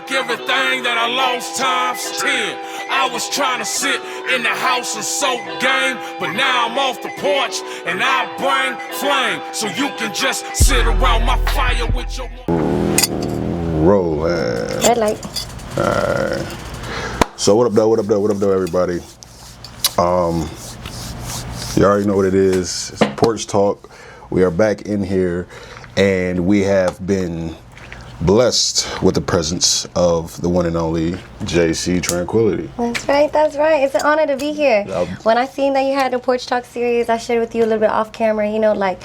back everything that I lost times 10. I was trying to sit in the house and soak game, but now I'm off the porch and I bring flame, so you can just sit around my fire with your... Rolling. Red light. Alright. So what up though, everybody? You already know what it is. It's Porch Talk. We are back in here, and we have been blessed with the presence of the one and only JC Tranquility. That's right. It's an honor to be here. When I seen that you had the Porch Talk series, I shared with you a little bit off camera, you know, like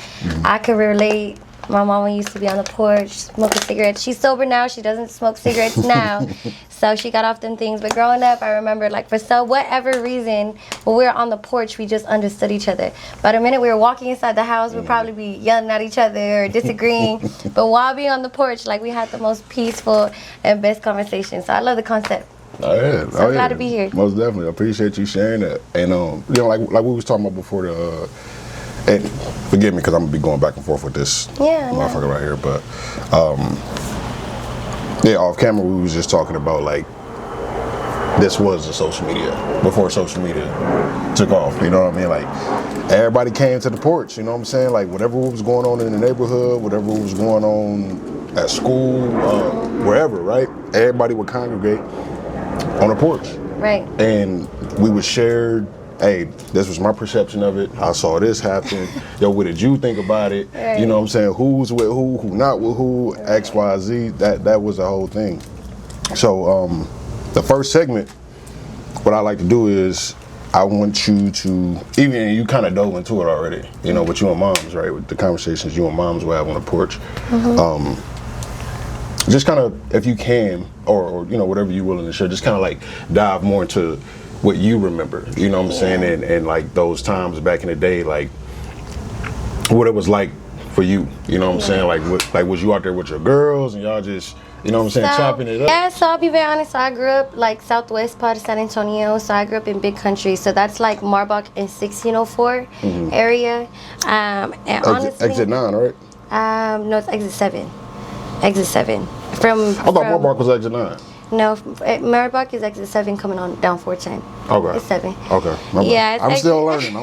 I could relate. My mama used to be on the porch smoking cigarettes. She's sober now. She doesn't smoke cigarettes now. So she got off them things. But growing up, I remember, like, for whatever reason, when we were on the porch, we just understood each other. But the minute we were walking inside the house, we'd probably be yelling at each other or disagreeing. But while being on the porch, like, we had the most peaceful and best conversation. So I love the concept. Oh yeah, so I'm glad to be here. Most definitely, I appreciate you sharing that. And you know, like we was talking about before the. And forgive me because I'm gonna be going back and forth with this motherfucker right here, but yeah, off camera we was just talking about like this was the social media before social media took off. You know what I mean? Like everybody came to the porch. You know what I'm saying? Like whatever was going on in the neighborhood, whatever was going on at school, wherever, right? Everybody would congregate on the porch, right? And we would share. Hey, this was my perception of it. I saw this happen. Yo, what did you think about it? Right. You know what I'm saying? Who's with who not with who, X, Y, Z. That was the whole thing. So the first segment, what I like to do is I want you to, even you kind of dove into it already, you know, with you and moms, right? With the conversations you and moms will have on the porch. Just kind of, if you can, or you know, whatever you're willing to share, just kind of like dive more into what you remember, you know what I'm saying, and like those times back in the day, like what it was like for you, you know what I'm saying, like was you out there with your girls and y'all just, you know what I'm saying, chopping it up? Yeah, so I'll be very honest, I grew up like southwest part of San Antonio, so I grew up in big country, so that's like Marbach and 1604 area, and honestly, exit 9, right? No, it's exit 7. Exit 7. I thought Marbach was exit 9. No, Marbach is exit 7 coming on down 410. Okay. It's 7. Okay. Yeah, I'm still learning. No,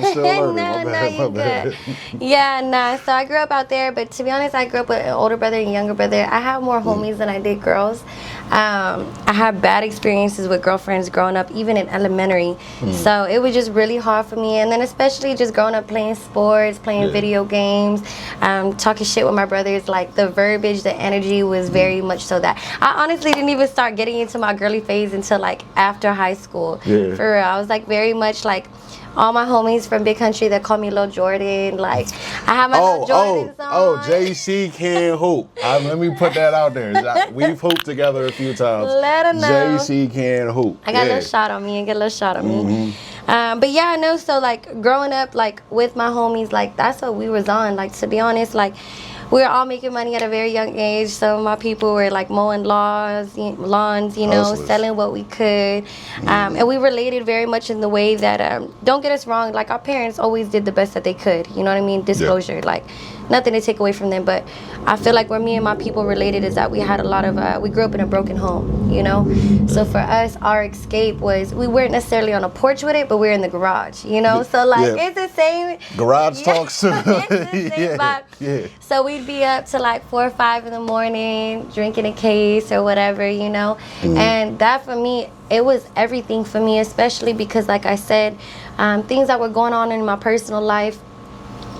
you good. Yeah, nah. So I grew up out there, but to be honest, I grew up with an older brother and younger brother. I have more homies than I did girls. I had bad experiences with girlfriends growing up, even in elementary. So it was just really hard for me. And then especially just growing up playing sports, playing video games, talking shit with my brothers. Like the verbiage, the energy was very much so that I honestly didn't even start getting into my girly phase until like after high school. Yeah. For real, I was like very much like all my homies from big country that call me Lil Jordan. Like I have my Lil Jordan song. JC can hoop. Let me put that out there. We've hooped together a few times. Let her know. JC can hoop. I got a little shot on me. But yeah, I know. So like growing up, like with my homies, like that's what we was on. Like to be honest, like we were all making money at a very young age. Some of my people were like mowing lawns, you know, selling what we could. And we related very much in the way that, don't get us wrong, like our parents always did the best that they could. You know what I mean? Disclosure, like nothing to take away from them. But I feel like where me and my people related is that we had a lot of, we grew up in a broken home, you know? So for us, our escape was, we weren't necessarily on a porch with it, but we were in the garage, you know? So like, it's the same. Garage talks. It's the same vibe. So we'd be up to like 4 or 5 in the morning, drinking a case or whatever, you know? And that for me, it was everything for me, especially because like I said, things that were going on in my personal life,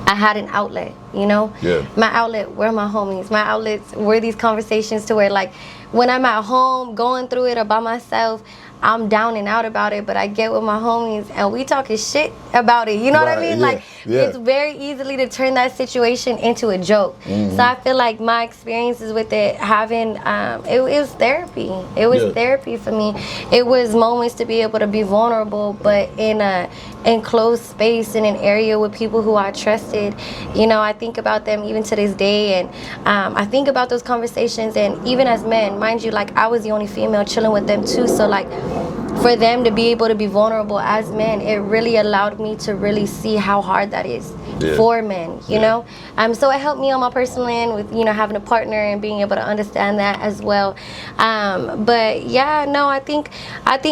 I had an outlet, you know? Yeah. My outlet were my homies. My outlets were these conversations to where like when I'm at home going through it or by myself, I'm down and out about it, but I get with my homies and we talking shit about it. You know what I mean? Like it's very easily to turn that situation into a joke. So I feel like my experiences with it having, it was therapy. It was therapy for me. It was moments to be able to be vulnerable, but in a enclosed space in an area with people who I trusted. You know, I think about them even to this day, and I think about those conversations. And even as men, mind you, like I was the only female chilling with them too. So like for them to be able to be vulnerable as men, it really allowed me to really see how hard that is. for men, you know? So it helped me on my personal end with, you know, having a partner and being able to understand that as well. But yeah, no, I think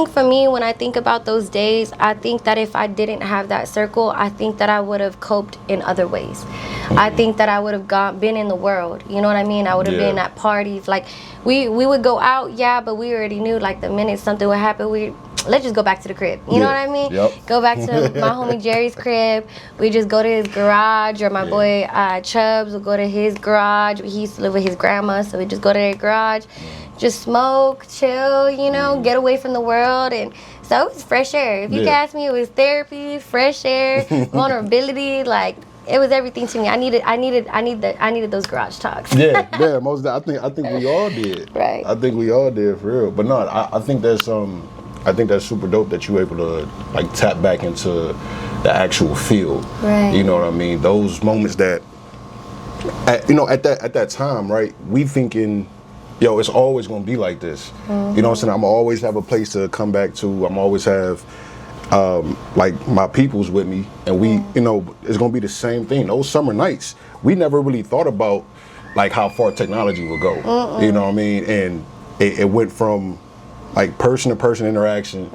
for me, when I think about those days, I think that if I didn't have that circle, I think that I would have coped in other ways. I think that I would have been in the world, you know what I mean? I would have been at parties. Like, we would go out, but we already knew, like, the minute something would happen, let's just go back to the crib. You know what I mean? Go back to my homie Jerry's crib. We just go to his garage, or my boy Chubbs will go to his garage. He used to live with his grandma, so we just go to their garage, just smoke, chill, you know, get away from the world. And so it was fresh air. If you can ask me, it was therapy, fresh air, vulnerability, like, it was everything to me. I needed those garage talks. Most. I think we all did. Right. I think we all did, for real. But no, I think that's super dope that you're able to, like, tap back into the actual field. Right. You know what I mean? Those moments that, at that time, right? We thinking, yo, it's always gonna be like this. You know what I'm saying? I'm always have a place to come back to. I'm always have, like, my peoples with me, and we, you know, it's gonna be the same thing. Those summer nights, we never really thought about, like, how far technology would go. You know what I mean? And it went from, like, person-to-person interaction,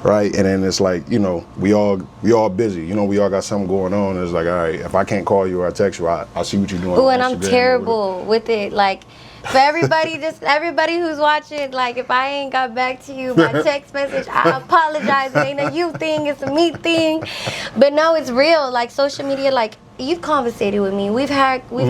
right? And then it's like, you know, we all busy. You know, we all got something going on. And it's like, all right, if I can't call you or I text you, I'll see what you're doing. Oh, and I'm terrible with it. Like, for everybody who's watching, like, if I ain't got back to you by text message, I apologize. It ain't a you thing, it's a me thing. But no, it's real. Like, social media, like, you've conversated with me. We've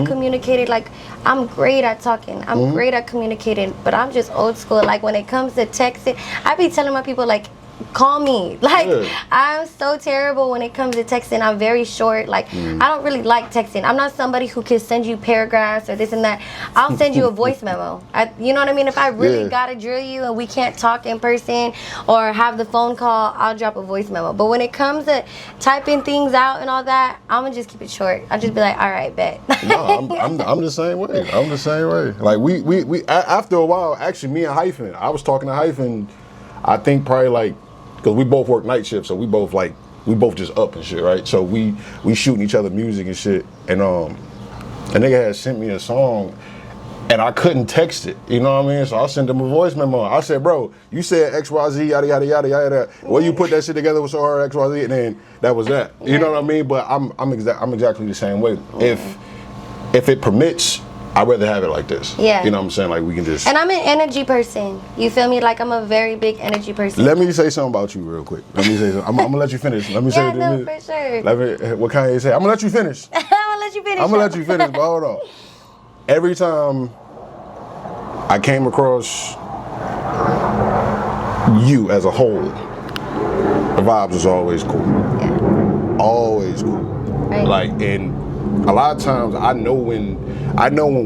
communicated. Like, I'm great at talking. I'm great at communicating, but I'm just old school. Like, when it comes to texting, I be telling my people, like, call me. Like, I'm so terrible when it comes to texting. I'm very short. Like, I don't really like texting. I'm not somebody who can send you paragraphs or this and that. I'll send you a voice memo. You know what I mean? If I really gotta drill you and we can't talk in person or have the phone call, I'll drop a voice memo. But when it comes to typing things out and all that, I'm gonna just keep it short. I'll just be like, all right, bet. No, I'm the same way. I'm the same way. Like, we after a while, actually, me and Hyphen, I was talking to Hyphen, I think probably, like, because we both work night shifts, so we both just up and shit, right? So we shooting each other music and shit, and a nigga had sent me a song, and I couldn't text it, you know what I mean? So I sent him a voice memo. I said, bro, you said XYZ, yada yada yada yada. Well, you put that shit together with so hard, XYZ, and then that was that. You know what I mean? But I'm exactly the same way. If it permits, I'd rather have it like this. Yeah. You know what I'm saying? Like, we can just... And I'm an energy person. You feel me? Like, I'm a very big energy person. Let me say something about you real quick. Let me say something. I'm going to let you finish. Let me say no, for sure. What Kanye say? I'm going to let you finish. I'm going to let you finish. I'm going to let you finish, but hold on. Every time I came across you as a whole, the vibes was always cool. Yeah. Always cool. Right. Like, and a lot of times I know when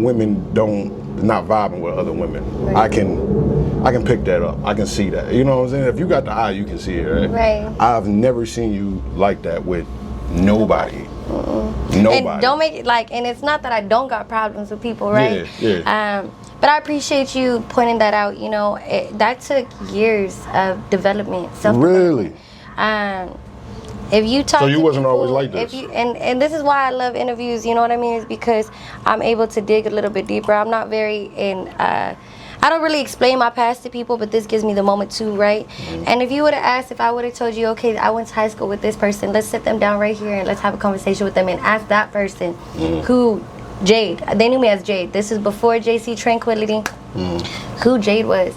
women not vibing with other women. Right. I can pick that up. I can see that. You know what I'm saying? If you got the eye, you can see it, right? Right. I've never seen you like that with nobody. Nobody. And don't make it like, and it's not that I don't got problems with people, right? Yeah. But I appreciate you pointing that out. You know, that took years of development, self-development. Really? If you talk so you to wasn't people, always like this. And this is why I love interviews, you know what I mean? Is because I'm able to dig a little bit deeper. I'm not very I don't really explain my past to people, but this gives me the moment too, right? And if you would have asked, if I would have told you, okay, I went to high school with this person, let's sit them down right here and let's have a conversation with them and ask that person who Jade, they knew me as Jade. This is before JC Tranquility, who Jade was.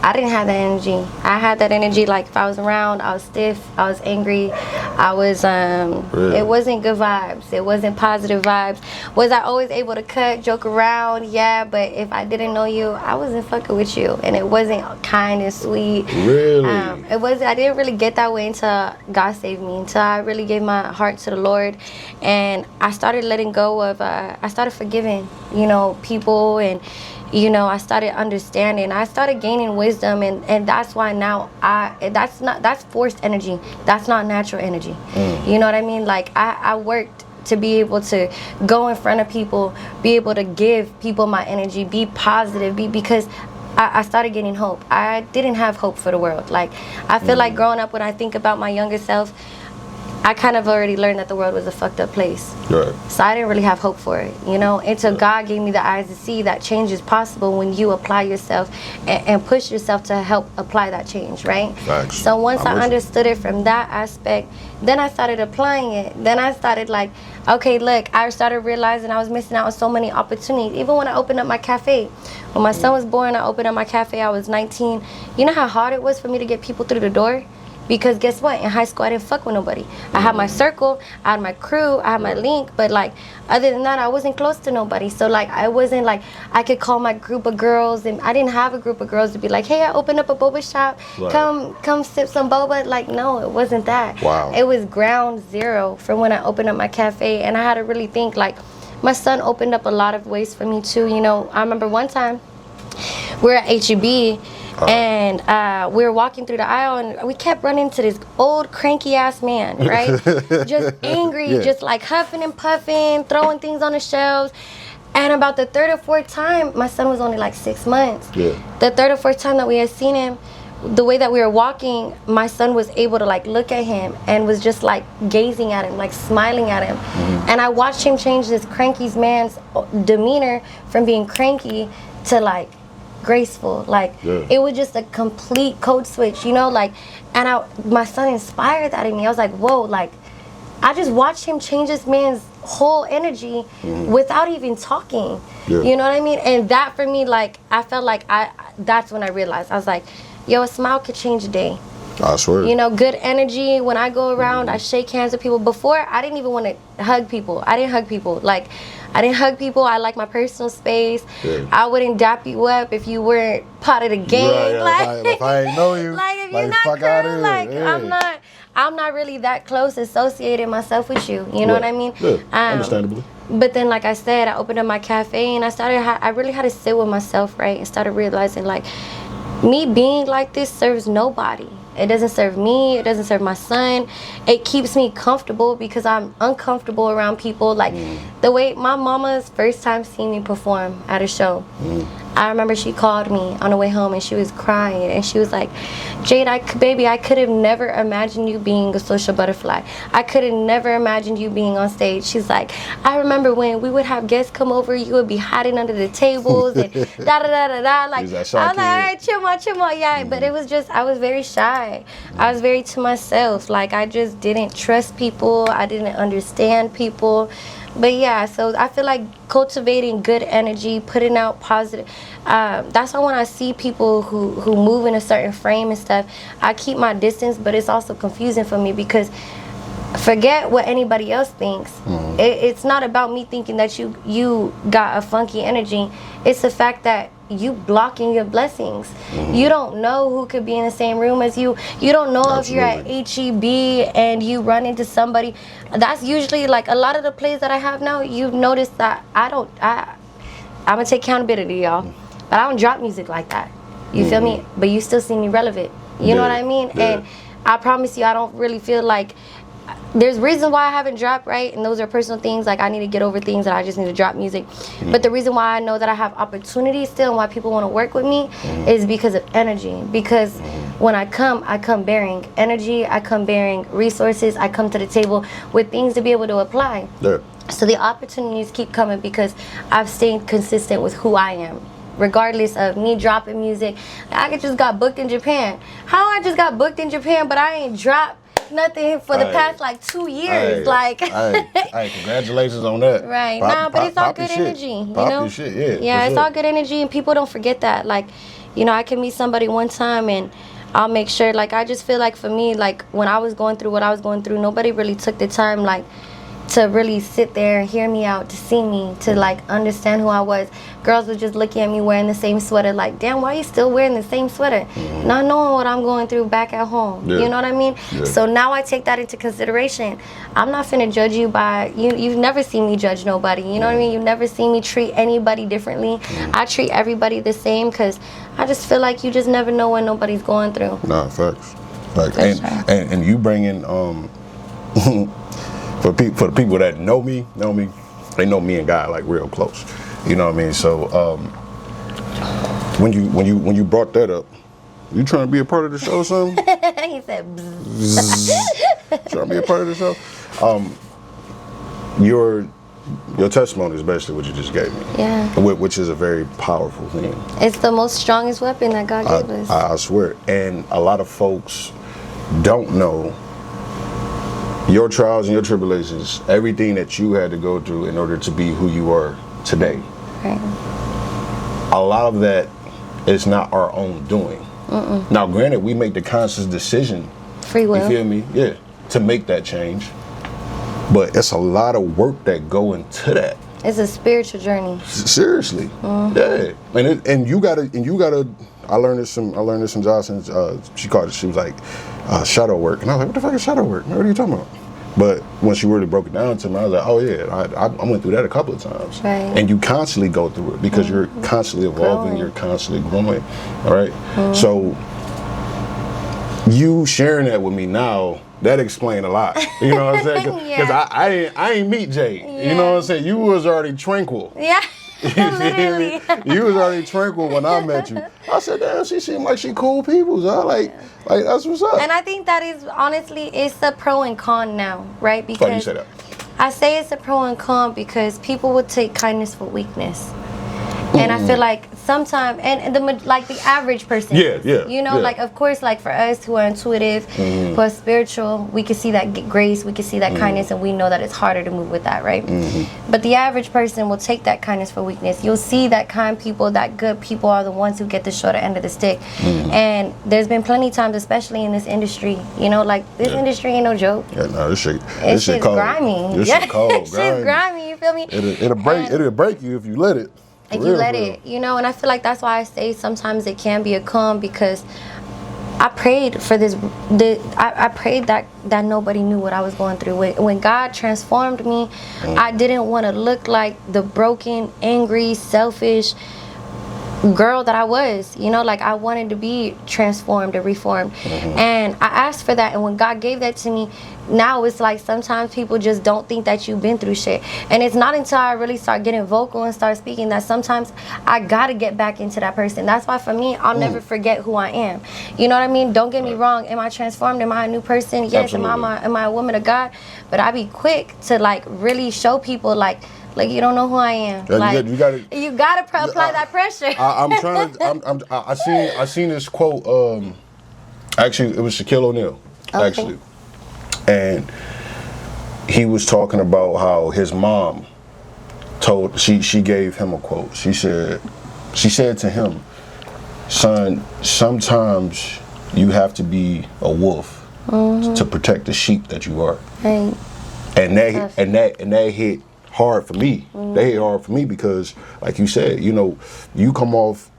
I didn't have that energy. I had that energy like if I was around, I was stiff, I was angry, I was, really? It wasn't good vibes. It wasn't positive vibes. Was I always able to cut, joke around? Yeah, but if I didn't know you, I wasn't fucking with you. And it wasn't kind and sweet. Really? I didn't really get that way until God saved me, until I really gave my heart to the Lord. And I started letting go of, I started forgiving, you know, people, and you know, I started understanding. I started gaining wisdom, and that's why now that's forced energy. That's not natural energy. You know what I mean? Like I worked to be able to go in front of people, be able to give people my energy, be positive, because I started getting hope. I didn't have hope for the world. Like I feel like growing up, when I think about my younger self, I kind of already learned that the world was a fucked up place. Right. So I didn't really have hope for it, you know, until God gave me the eyes to see that change is possible when you apply yourself and push yourself to help apply that change, right? Facts. So once I understood it from that aspect, then I started applying it. Then I started like, okay, look, I started realizing I was missing out on so many opportunities. Even when I opened up my cafe, when my son was born, I opened up my cafe, I was 19. You know how hard it was for me to get people through the door? Because guess what? In high school, I didn't fuck with nobody. I had my circle, I had my crew, I had my link, but like, other than that, I wasn't close to nobody. So like, I wasn't like, I could call my group of girls, and I didn't have a group of girls to be like, hey, I opened up a boba shop, come sip some boba. Like, no, it wasn't that. Wow. It was ground zero from when I opened up my cafe, and I had to really think, like, my son opened up a lot of ways for me too. You know, I remember one time, we were at H-E-B, and we were walking through the aisle, and we kept running into this old cranky ass man, right? Just angry, just like huffing and puffing, throwing things on the shelves. And about the third or fourth time, my son was only like 6 months. The third or fourth time that we had seen him, the way that we were walking, my son was able to like look at him and was just like gazing at him, like smiling at him. And I watched him change this cranky man's demeanor from being cranky to like graceful. Like it was just a complete code switch, you know, like, and my son inspired that in me. I was like, whoa, like I just watched him change this man's whole energy without even talking. You know what I mean? And that for me, like, I felt like that's when I realized, I was like, yo, a smile could change a day. I swear. You know, good energy. When I go around, I shake hands with people. Before, I didn't even want to hug people. I didn't hug people. Like, I didn't hug people. I like my personal space. I wouldn't dap you up if you weren't part of the gang. Like, if I ain't know you, like if you're not cool, like I'm not really that close associating myself with you. You know what I mean? Understandably. But then, like I said, I opened up my cafe, and I really had to sit with myself, right, and started realizing, like, me being like this serves nobody. It doesn't serve me. It doesn't serve my son. It keeps me comfortable because I'm uncomfortable around people. Like the way my mama's first time seeing me perform at a show, I remember she called me on the way home, and she was crying, and she was like, Jade, baby, I could have never imagined you being a social butterfly. I could have never imagined you being on stage. She's like, I remember when we would have guests come over, you would be hiding under the tables and da da da da da. Like, I was like, all right, chill out. Yeah, but it was just, I was very shy. I was very to myself. Like, I just didn't trust people. I didn't understand people. But yeah, so I feel like cultivating good energy, putting out positive, that's why when I see people who move in a certain frame and stuff, I keep my distance, but it's also confusing for me because forget what anybody else thinks. It's not about me thinking that you got a funky energy. It's the fact that you blocking your blessings. You don't know who could be in the same room as you. You don't know if you're at H-E-B and you run into somebody. That's usually like a lot of the plays that I have now. You've noticed that I'm gonna take accountability, y'all, but I don't drop music like that. You feel me? But you still see me relevant. You know what I mean? And I promise you, I don't really feel like there's reasons why I haven't dropped, right? And those are personal things. Like, I need to get over things and I just need to drop music. But the reason why I know that I have opportunities still and why people want to work with me is because of energy. Because when I come bearing energy. I come bearing resources. I come to the table with things to be able to apply. So the opportunities keep coming because I've stayed consistent with who I am. Regardless of me dropping music. I just got booked in Japan. How I just got booked in Japan, but I ain't dropped nothing for the past like 2 years. Congratulations on that. Right. But it's all good energy. You know? Yeah, it's all good energy, and people don't forget that. Like, you know, I can meet somebody one time and I'll make sure, like, I just feel like for me, like, when I was going through what I was going through, nobody really took the time, like, to really sit there and hear me out, to see me, to like understand who I was. Girls were just looking at me wearing the same sweater, like, damn, why are you still wearing the same sweater? Not knowing what I'm going through back at home. You know what I mean? So now I take that into consideration. I'm not finna judge you by, you've never seen me judge nobody. You know what I mean? You've never seen me treat anybody differently. I treat everybody the same because I just feel like you just never know what nobody's going through. Nah, facts. Like, and you bring in, for the people that know me, they know me and God like real close. You know what I mean? So when you brought that up, You trying to be a part of the show or something? He said, bzzz. Trying to be a part of the show? Your testimony is basically what you just gave me. Yeah. Which is a very powerful thing. It's the most strongest weapon that God gave us. I swear. And a lot of folks don't know your trials and your tribulations, everything that you had to go through in order to be who you are today. Right. A lot of that is not our own doing. Now, granted, we make the conscious decision. Free will. You feel me? Yeah. To make that change. But it's a lot of work that go into that. It's a spiritual journey. Seriously. Yeah. And you gotta I learned this from Jocelyn. She was like shadow work. And I was like, what the fuck is shadow work? What are you talking about? But when she really broke it down to me, I was like, oh yeah, I went through that a couple of times. Right. And you constantly go through it because you're constantly evolving, you're constantly growing. All right. So you sharing that with me now, that explained a lot. You know what I'm saying? Because I ain't meet Jay. Yeah. You know what I'm saying? You was already tranquil. Yeah. Literally. You was already tranquil when I met you. I said, damn, she seemed like she cool people. So like that's what's up. And I think that is honestly, it's a pro and con now, right? Because you say that? I say it's a pro and con because people would take kindness for weakness. And I feel like sometimes, and the average person, like of course, like for us who are intuitive, who are spiritual, we can see that grace, we can see that kindness, and we know that it's harder to move with that, right? But the average person will take that kindness for weakness. You'll see that kind people, that good people are the ones who get the shorter end of the stick. And there's been plenty of times, especially in this industry, like this industry ain't no joke. Yeah, no, this shit cold. Grimy. This shit cold, It's grimy, you feel me? It'll break you if you let it. If you let it, and I feel like that's why I say sometimes it can be a con because I prayed for this. I prayed that nobody knew what I was going through. When God transformed me, I didn't want to look like the broken, angry, selfish girl that I was. I wanted to be transformed and reformed. And I asked for that. And when God gave that to me, now it's like sometimes people just don't think that you've been through shit. And it's not until I really start getting vocal and start speaking that sometimes I gotta get back into that person. That's why for me, I'll never forget who I am. You know what I mean? Don't get me wrong. Am I transformed? Am I a new person? Yes. Am I a woman of God? But I be quick to really show people like you don't know who I am. You gotta apply that pressure. I seen this quote. Actually, it was Shaquille O'Neal. Okay. Actually. And he was talking about how his mom she gave him a quote. She said to him, son, sometimes you have to be a wolf to protect the sheep that you are. Right. And that hit hard for me. They hit hard for me because, like you said, you come off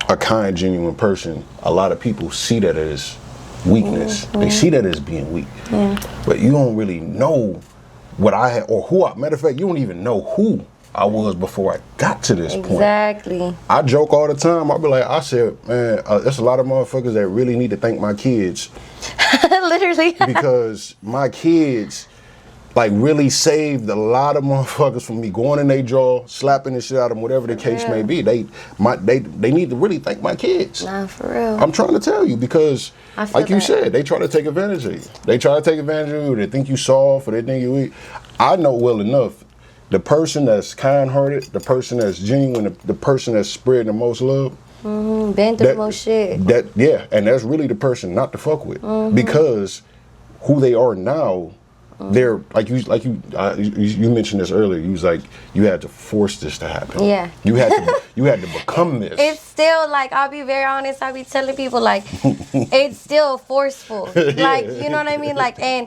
a kind, genuine person. A lot of people see that as weakness. They see that as being weak. But you don't really know what I had or who I. Matter of fact, you don't even know who I was before I got to this point. Exactly. I joke all the time. I'll be like, I said, man, there's a lot of motherfuckers that really need to thank my kids. Literally. Because my kids really saved a lot of motherfuckers from me going in their jaw, slapping the shit out of them, whatever the case may be. They need to really thank my kids. Nah, for real. I'm trying to tell you because, like you said, they try to take advantage of you. They try to take advantage of you. They think you soft or they think you weak. I know well enough, the person that's kind-hearted, the person that's genuine, the person that's spreading the most love, been through the most shit. And that's really the person not to fuck with because who they are now. They're like you mentioned this earlier. You was like you had to force this to happen. Yeah. You had to become this. It's still I'll be very honest. I'll be telling people it's still forceful. You know what I mean? And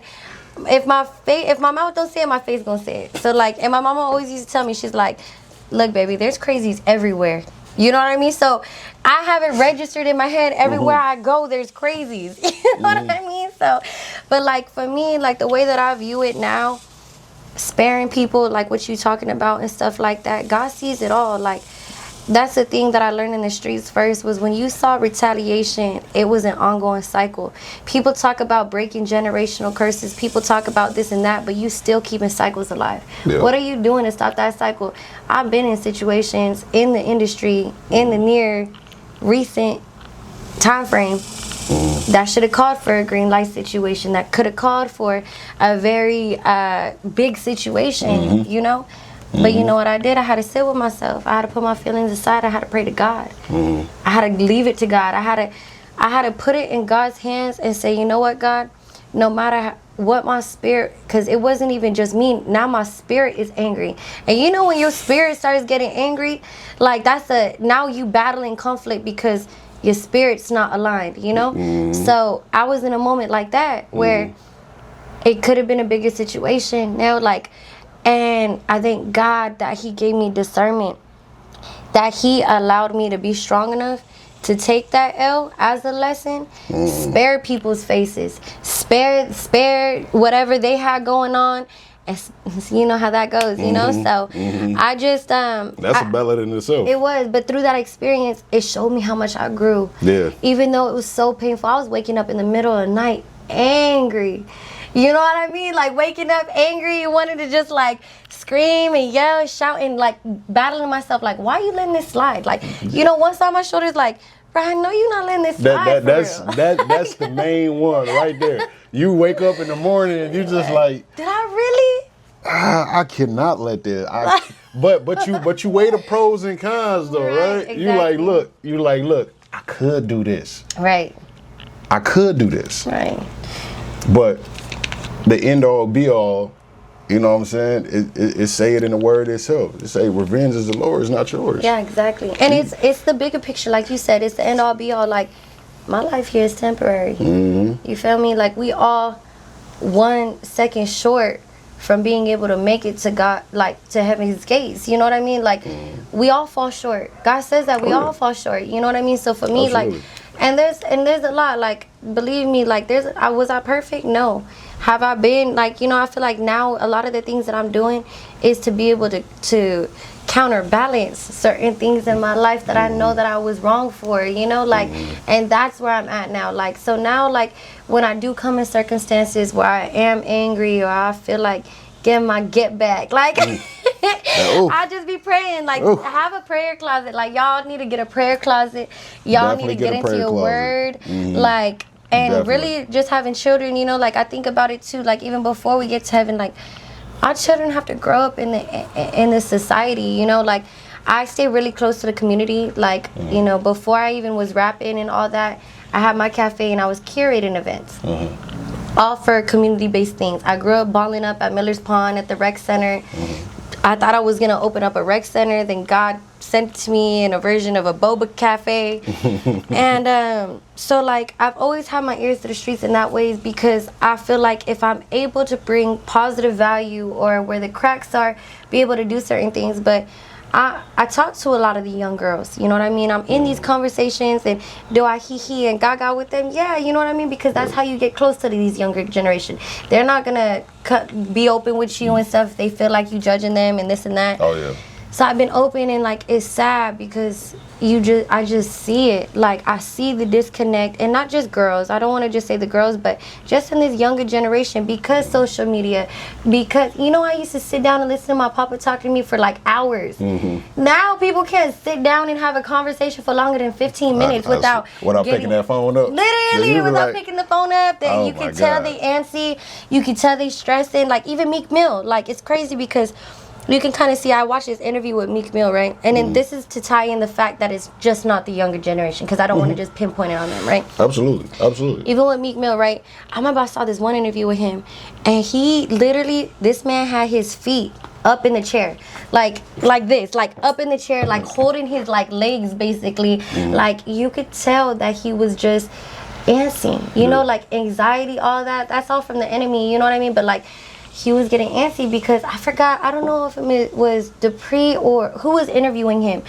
if my mouth don't say it, my face gonna say it. So and my mama always used to tell me, she's like, look, baby, there's crazies everywhere. You know what I mean? So I have it registered in my head. Everywhere I go, there's crazies. You know what I mean? So, but for me, the way that I view it now, sparing people, what you talking about and stuff like that, God sees it all. That's the thing that I learned in the streets first was when you saw retaliation, it was an ongoing cycle. People talk about breaking generational curses. People talk about this and that, but you still keeping cycles alive. Yeah. What are you doing to stop that cycle? I've been in situations in the industry, in the near recent time frame. That should have called for a green light situation. That could have called for a very big situation, you know? But you know what I did? I had to sit with myself. I had to put my feelings aside. I had to pray to God. I had to leave it to God. I had to put it in God's hands and say, you know what, God? No matter what my spirit, because it wasn't even just me. Now my spirit is angry. And you know when your spirit starts getting angry, like now you battling conflict because your spirit's not aligned, you know? So I was in a moment like that where it could have been a bigger situation. Now, like, and I thank God that he gave me discernment, that he allowed me to be strong enough to take that L as a lesson, spare people's faces, spare whatever they had going on. And you know how that goes, you know? So I just... that's a ballad in itself. It was, but through that experience, it showed me how much I grew. Yeah. Even though it was so painful, I was waking up in the middle of the night angry. You know what I mean? Like waking up angry, you wanted to just like scream and yell and shout and like battling myself like, why are you letting this slide? Like, you know, once on my shoulders like, bro, I know you're not letting this slide that's the main one right there. You wake up in the morning and you just like, did I really? I cannot let this. But you weigh the pros and cons though, right? Exactly. You like, look, I could do this. Right. I could do this. Right. But the end all be all, you know what I'm saying? It say it in the word itself. It say revenge is the Lord's, not yours. Yeah, exactly. And it's the bigger picture, like you said. It's the end all be all. Like my life here is temporary. You feel me? Like we all 1 second short from being able to make it to God, like to heaven's gates. You know what I mean? Like we all fall short. God says that we all fall short. You know what I mean? So for me, absolutely. Like, and there's a lot. Like believe me, like was I perfect? No. Have I been like, you know, I feel like now a lot of the things that I'm doing is to be able to counterbalance certain things in my life that I know that I was wrong for, you know, like, and that's where I'm at now. Like, so now, like, when I do come in circumstances where I am angry or I feel like getting my get back, like, I just be praying, like, have a prayer closet. Like, y'all need to get a prayer closet. Y'all need to get into your word. Like, and really just having children, you know, like I think about it too, like even before we get to heaven, like our children have to grow up in the society, you know, like I stay really close to the community, like, you know, before I even was rapping and all that, I had my cafe and I was curating events, all for community-based things. I grew up balling up at Miller's Pond at the rec center. I thought I was gonna open up a rec center, then God sent to me in a version of a boba cafe. And so like I've always had my ears to the streets in that ways, because I feel like if I'm able to bring positive value or where the cracks are, be able to do certain things. But I talk to a lot of the young girls, you know what I mean? I'm in these conversations and do I hee and gaga with them? Yeah, you know what I mean? Because that's how you get close to these younger generation. They're not gonna be open with you and stuff. They feel like you judging them and this and that. Oh yeah. So I've been open, and like it's sad because I just see it. Like I see the disconnect, and not just girls. I don't want to just say the girls, but just in this younger generation, because social media, because you know I used to sit down and listen to my papa talk to me for like hours. Now people can't sit down and have a conversation for longer than 15 minutes without picking that phone up. Literally, without picking the phone up. Then you can tell they antsy. You can tell they stressing. Like even Meek Mill. Like it's crazy because you can kind of see, I watched this interview with Meek Mill, right? And then this is to tie in the fact that it's just not the younger generation, because I don't want to just pinpoint it on them, right? Absolutely, absolutely. Even with Meek Mill, right? I remember I saw this one interview with him, and he literally, this man had his feet up in the chair, like this, like up in the chair, like holding his like legs basically. Like you could tell that he was just antsy, you know, like anxiety, all that. That's all from the enemy, you know what I mean? But like, he was getting antsy because I forgot, I don't know if it was Dupree or who was interviewing him,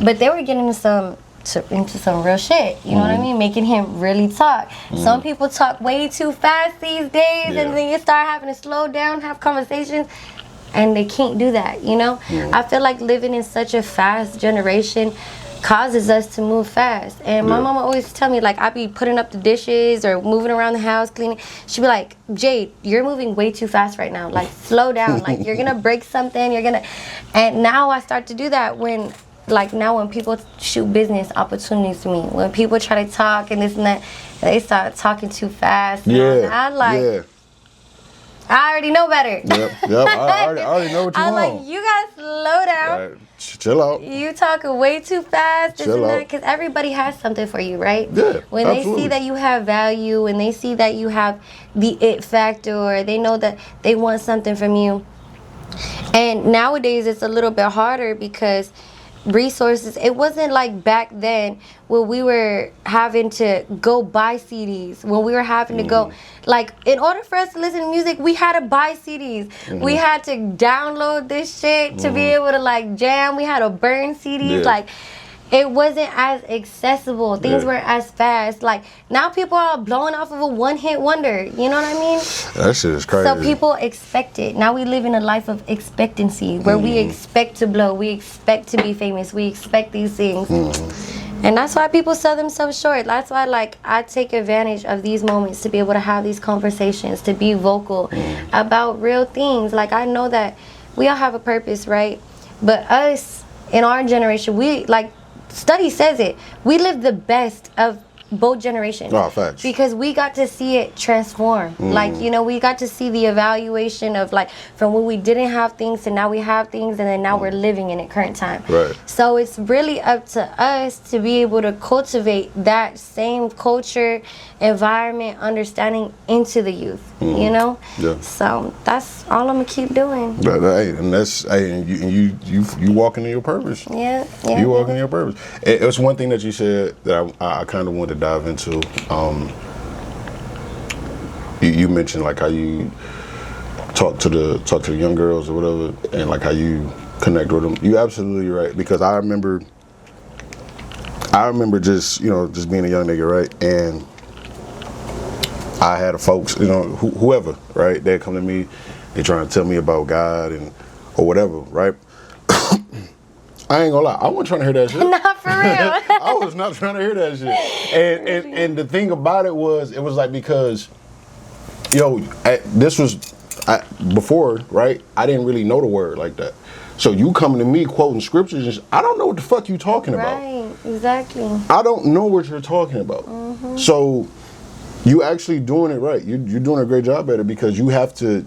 but they were getting into some real shit, you know what I mean, making him really talk. Some people talk way too fast these days, and then you start having to slow down, have conversations, and they can't do that, you know? I feel like living in such a fast generation causes us to move fast. And my mama always tell me, like, I be putting up the dishes or moving around the house, cleaning. She'd be like, Jade, you're moving way too fast right now. Like, slow down. Like, you're gonna break something. And now I start to do that when like now when people shoot business opportunities to me, when people try to talk and this and that, they start talking too fast. Yeah. I'm like, yeah. I already know better. Yep. I already know what you I'm want. like, you guys slow down. Right. Chill out. You talking way too fast, this Chill and that, out. because everybody has something for you, right? Yeah, when absolutely. they see that you have value, and they see that you have the it factor, or they know that they want something from you. And nowadays it's a little bit harder because resources, it wasn't like back then when we were having to go buy CDs, when we were having to go, like, in order for us to listen to music, we had to buy CDs. We had to download this shit to be able to like jam. We had to burn CDs. Like, it wasn't as accessible. Things weren't as fast. Like, now people are blowing off of a one-hit wonder. You know what I mean? That shit is crazy. So people expect it. Now we live in a life of expectancy where we expect to blow. We expect to be famous. We expect these things. And that's why people sell themselves short. That's why, like, I take advantage of these moments to be able to have these conversations, to be vocal about real things. Like, I know that we all have a purpose, right? But us, in our generation, we, like, study says it, we live the best of both generations. Oh, facts. Because we got to see it transform. Like, you know, we got to see the evaluation of, like, from when we didn't have things to now we have things, and then now we're living in it current time. Right. So it's really up to us to be able to cultivate that same culture, environment, understanding into the youth. You know? Yeah. So that's all I'm gonna keep doing. But, hey, and that's, hey, and you walking in your purpose. Yeah. You walking in your purpose. It's one thing that you said that I kind of wanted to dive into. You mentioned like how you talk to the young girls or whatever, and like how you connect with them. You absolutely right, because I remember just being a young nigga, right, and I had folks, whoever, right, they come to me, they trying to tell me about God or whatever, right. I ain't gonna lie, I wasn't trying to hear that shit. Not for real. I was not trying to hear that shit. And the thing about it was like, because, this was before, right? I didn't really know the word like that. So you coming to me quoting scriptures, I don't know what the fuck you talking about. Right, exactly. I don't know what you're talking about. So you actually doing it right. You're doing a great job at it, because you have to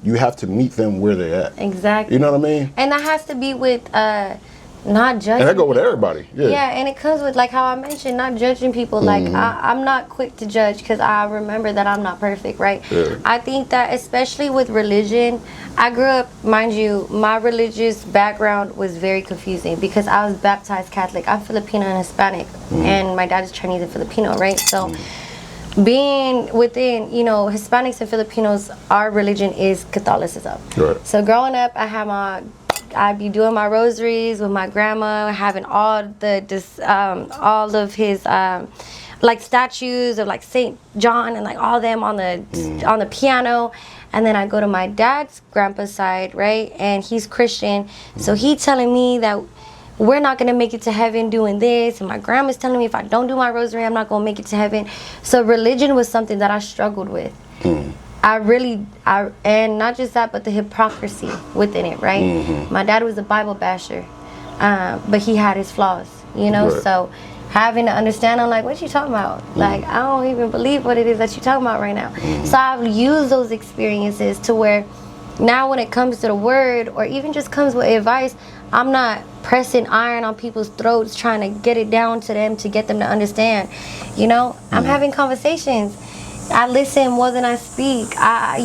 meet them where they're at. Exactly. You know what I mean? And that has to be with not judging. And that go with everybody. Yeah, and it comes with, like how I mentioned, not judging people. Like, I'm not quick to judge, because I remember that I'm not perfect, right? Yeah. I think that especially with religion, I grew up, mind you, my religious background was very confusing, because I was baptized Catholic. I'm Filipino and Hispanic, and my dad is Chinese and Filipino, right? So being within, Hispanics and Filipinos, our religion is Catholicism. Right. So growing up, I'd be doing my rosaries with my grandma, having all of his like statues of like Saint John and like all them on the piano. And then I go to my dad's grandpa's side, right? And he's Christian, so he telling me that we're not gonna make it to heaven doing this, and my grandma's telling me if I don't do my rosary, I'm not gonna make it to heaven. So religion was something that I struggled with. And not just that, but the hypocrisy within it, right? My dad was a Bible basher, but he had his flaws, Right. So having to understand, I'm like, what you talking about? Like, I don't even believe what it is that you're talking about right now. So I've used those experiences to where now when it comes to the word, or even just comes with advice, I'm not pressing iron on people's throats trying to get it down to them to get them to understand. I'm having conversations. I listen more than I speak.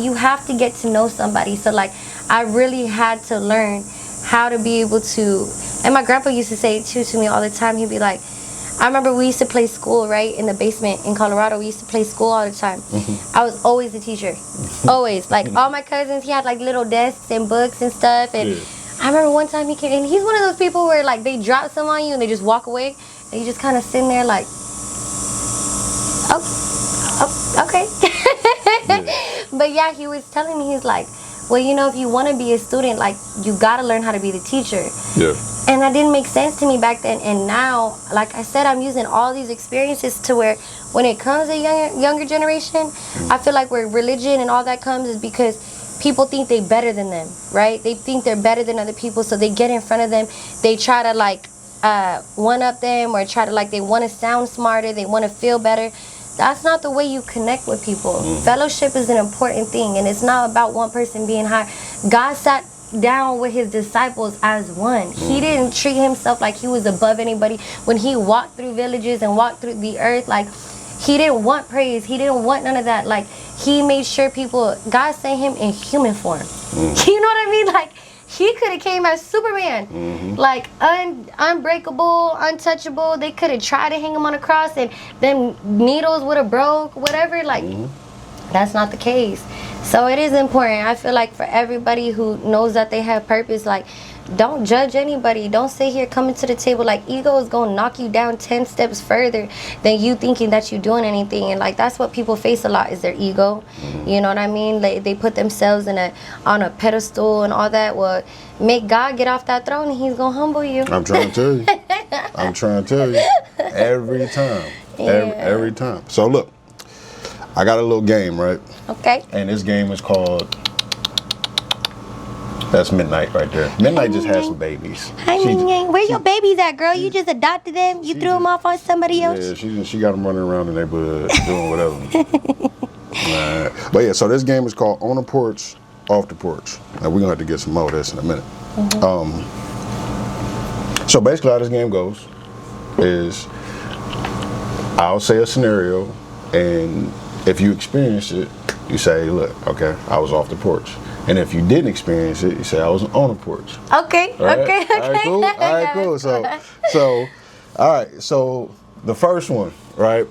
You have to get to know somebody. So like, I really had to learn how to be able to, and my grandpa used to say it too to me all the time. He'd be like, I remember we used to play school, right, in the basement in Colorado. We used to play school all the time. I was always the teacher. Always. Like, all my cousins, he had like little desks and books and stuff. And I remember one time he came, and he's one of those people where like they drop some on you and they just walk away. And you just kind of sitting there like, okay. But yeah, he was telling me, he's like, well, if you want to be a student, like, you got to learn how to be the teacher. Yeah. And that didn't make sense to me back then. And now, like I said, I'm using all these experiences to where when it comes to younger generation, I feel like where religion and all that comes is because people think they're better than them, right? They think they're better than other people, so they get in front of them. They try to, like, one up them or try to like they want to sound smarter, they want to feel better. That's not the way you connect with people. Fellowship is an important thing, and it's not about one person being high. God sat down with his disciples as one. He didn't treat himself like he was above anybody. When he walked through villages and walked through the earth, like, he didn't want praise. He didn't want none of that. Like, he made sure people, God sent him in human form. You know what I mean? Like, he could have came as Superman, like unbreakable, untouchable. They could have tried to hang him on a cross and them needles would have broke, whatever. Like, that's not the case. So it is important. I feel like for everybody who knows that they have purpose, like, don't judge anybody. Don't sit here coming to the table like ego is gonna knock you down 10 steps further than you thinking that you're doing anything. And like, that's what people face a lot, is their ego. You know what I mean? They put themselves on a pedestal and all that. Well, make God get off that throne and he's gonna humble you. I'm trying to tell you. I'm trying to tell you. Every time. Every time. So look, I got a little game, right? Okay. And this game is called, that's Midnight right there. Midnight just had some babies. Hi, where your babies at, girl? You just adopted them? You threw them off on somebody else? Yeah, she got them running around the neighborhood doing whatever. But yeah, so this game is called On the Porch, Off the Porch. Now we're gonna have to get some more of this in a minute. So basically how this game goes is I'll say a scenario, and if you experience it, you say, look, okay, I was off the porch. And if you didn't experience it, you say I was on the porch. Okay, all right? Okay. All right, cool. All right, cool. So, all right. So the first one, right?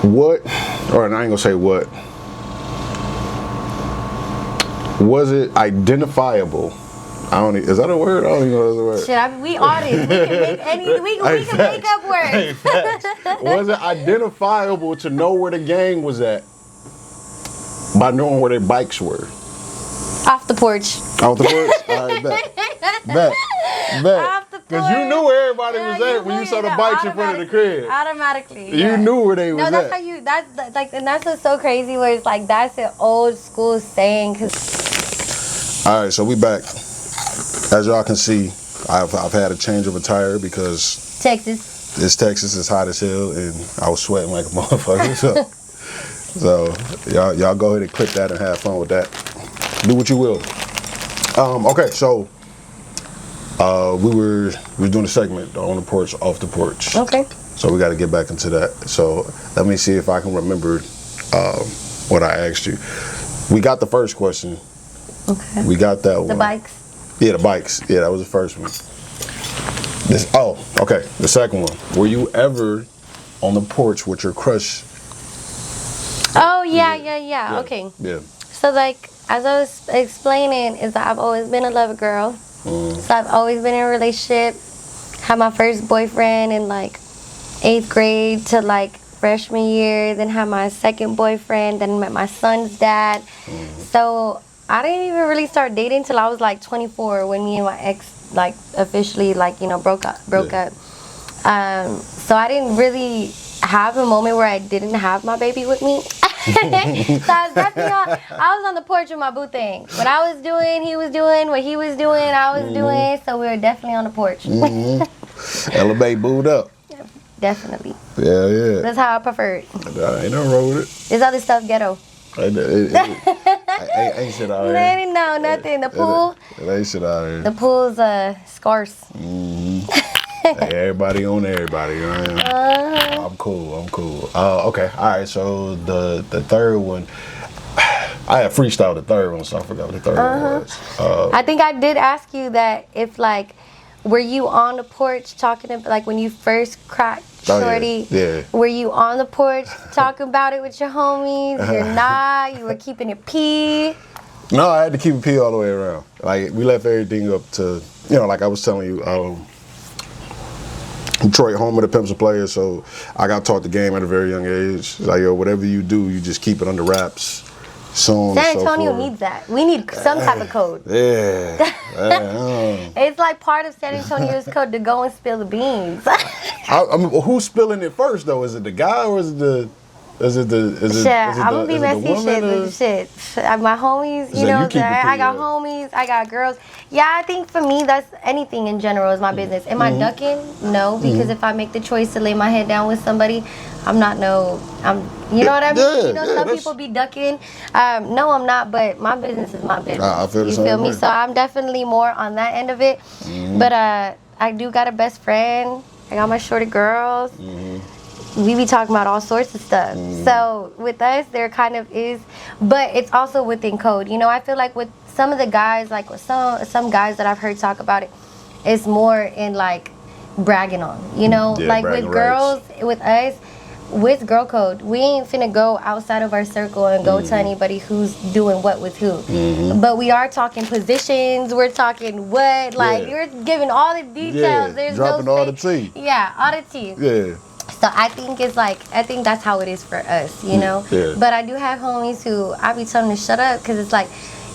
What? Or I ain't gonna say what. Was it identifiable? I don't. Is that a word? I don't even know if that's a word. We artists. We can make any. We can make up words. Hey, was it identifiable to know where the gang was at by knowing where their bikes were? Off the porch. Off the porch? All right, bet. Off the porch. Because you knew where everybody was at when you saw the bikes in front of the crib. Automatically. You knew where they was at. No, that's how you, that's like, and that's what's so crazy where it's like, that's an old school saying. All right, so we back. As y'all can see, I've had a change of attire because Texas. It's Texas, it's hot as hell, and I was sweating like a motherfucker. So y'all go ahead and clip that and have fun with that. Do what you will. Okay, so we were doing a segment on the porch, off the porch. Okay. So we got to get back into that. So let me see if I can remember what I asked you. We got the first question. Okay. We got that one. The bikes. Yeah, the bikes. Yeah, that was the first one. Okay. The second one. Were you ever on the porch with your crush? Oh, yeah. Okay. Yeah. So, like, as I was explaining, is that I've always been a lover girl. So I've always been in a relationship. Had my first boyfriend in, like, 8th grade to, like, freshman year. Then had my second boyfriend. Then met my son's dad. So I didn't even really start dating till I was like 24 when me and my ex like officially like, you know, broke up. So I didn't really have a moment where I didn't have my baby with me. So I was definitely I was on the porch with my boo thing. What I was doing, he was doing. What he was doing, I was doing. So we were definitely on the porch. Elevate, booed up. Definitely. Yeah. That's how I prefer it. I ain't no wrong with it. This other stuff ghetto. Ain't shit out here. No, nothing. The pool. It ain't shit out here. The pool's scarce. Hey, everybody on everybody. You know what I mean? I'm cool. Okay. All right. So the third one, I had freestyled the third one, so I forgot what the third one was. I think I did ask you that if like, were you on the porch talking about like when you first cracked shorty? Yeah. Were you on the porch talking about it with your homies? You're not. You were keeping it pee. No, I had to keep it pee all the way around. Like we left everything up to, you know, like I was telling you. Detroit, home of the pimps and players, so I got taught the game at a very young age. Like, yo, whatever you do, you just keep it under wraps. San Antonio needs that. We need some type of code. Yeah. It's like part of San Antonio's code to go and spill the beans. I mean, who's spilling it first, though? Is it the guy or is it the... Is it the? Is it? Shit, I'm gonna be messy. Shit. My homies, you know, I got homies, I got girls. Yeah, I think for me, that's anything in general is my business. Am I ducking? No, because if I make the choice to lay my head down with somebody, I'm not you know what I mean? Yeah, you know, some people be ducking. No, I'm not, but my business is my business. I feel the same feel me? way. So I'm definitely more on that end of it. But I do got a best friend. I got my shorty girls. We be talking about all sorts of stuff. So with us, there kind of is, but it's also within code. You know, I feel like with some of the guys, like with some guys that I've heard talk about it, it's more in like bragging on. You know, like with girls, with us, with girl code, we ain't finna go outside of our circle and go to anybody who's doing what with who. But we are talking positions. We're talking what, like we're giving all the details. Yeah, There's dropping all the tea. Yeah, all the tea. Yeah. So I think that's how it is for us, you know. Yeah. But I do have homies who I be telling them to shut up because it's like,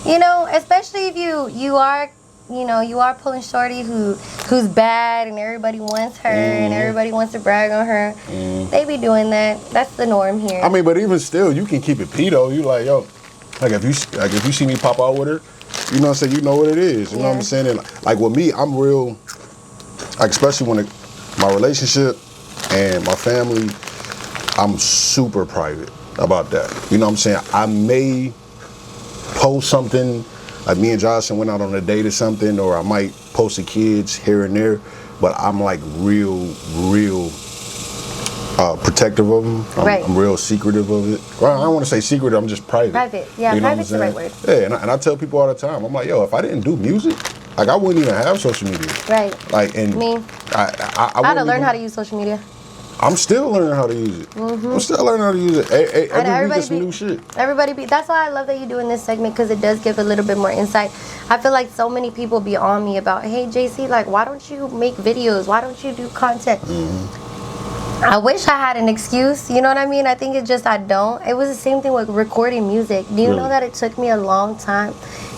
you know, especially if you are pulling shorty who's bad and everybody wants her and everybody wants to brag on her. They be doing that. That's the norm here. I mean, but even still, you can keep it pedo. You like, yo, if you see me pop out with her, you know what I'm saying, you know what it is. You know what I'm saying? And like with me, I'm real, like especially when my relationship and my family, I'm super private about that. You know what I'm saying? I may post something, like me and Josh went out on a date or something, or I might post the kids here and there, but I'm like real protective of them. I'm real secretive of it. Well, I don't want to say secretive, I'm just private. Private, yeah, private's the right word. Yeah, and I tell people all the time, I'm like, yo, if I didn't do music, like I wouldn't even have social media. Right. Like, and me, I had to learn how to use social media. I'm still learning how to use it. I'm still learning how to use it. Every week is some new shit. That's why I love that you're doing this segment, because it does give a little bit more insight. I feel like so many people be on me about, hey JC, like why don't you make videos? Why don't you do content? I wish I had an excuse, you know what I mean? I think it's just I don't. It was the same thing with recording music. Do you know that it took me a long time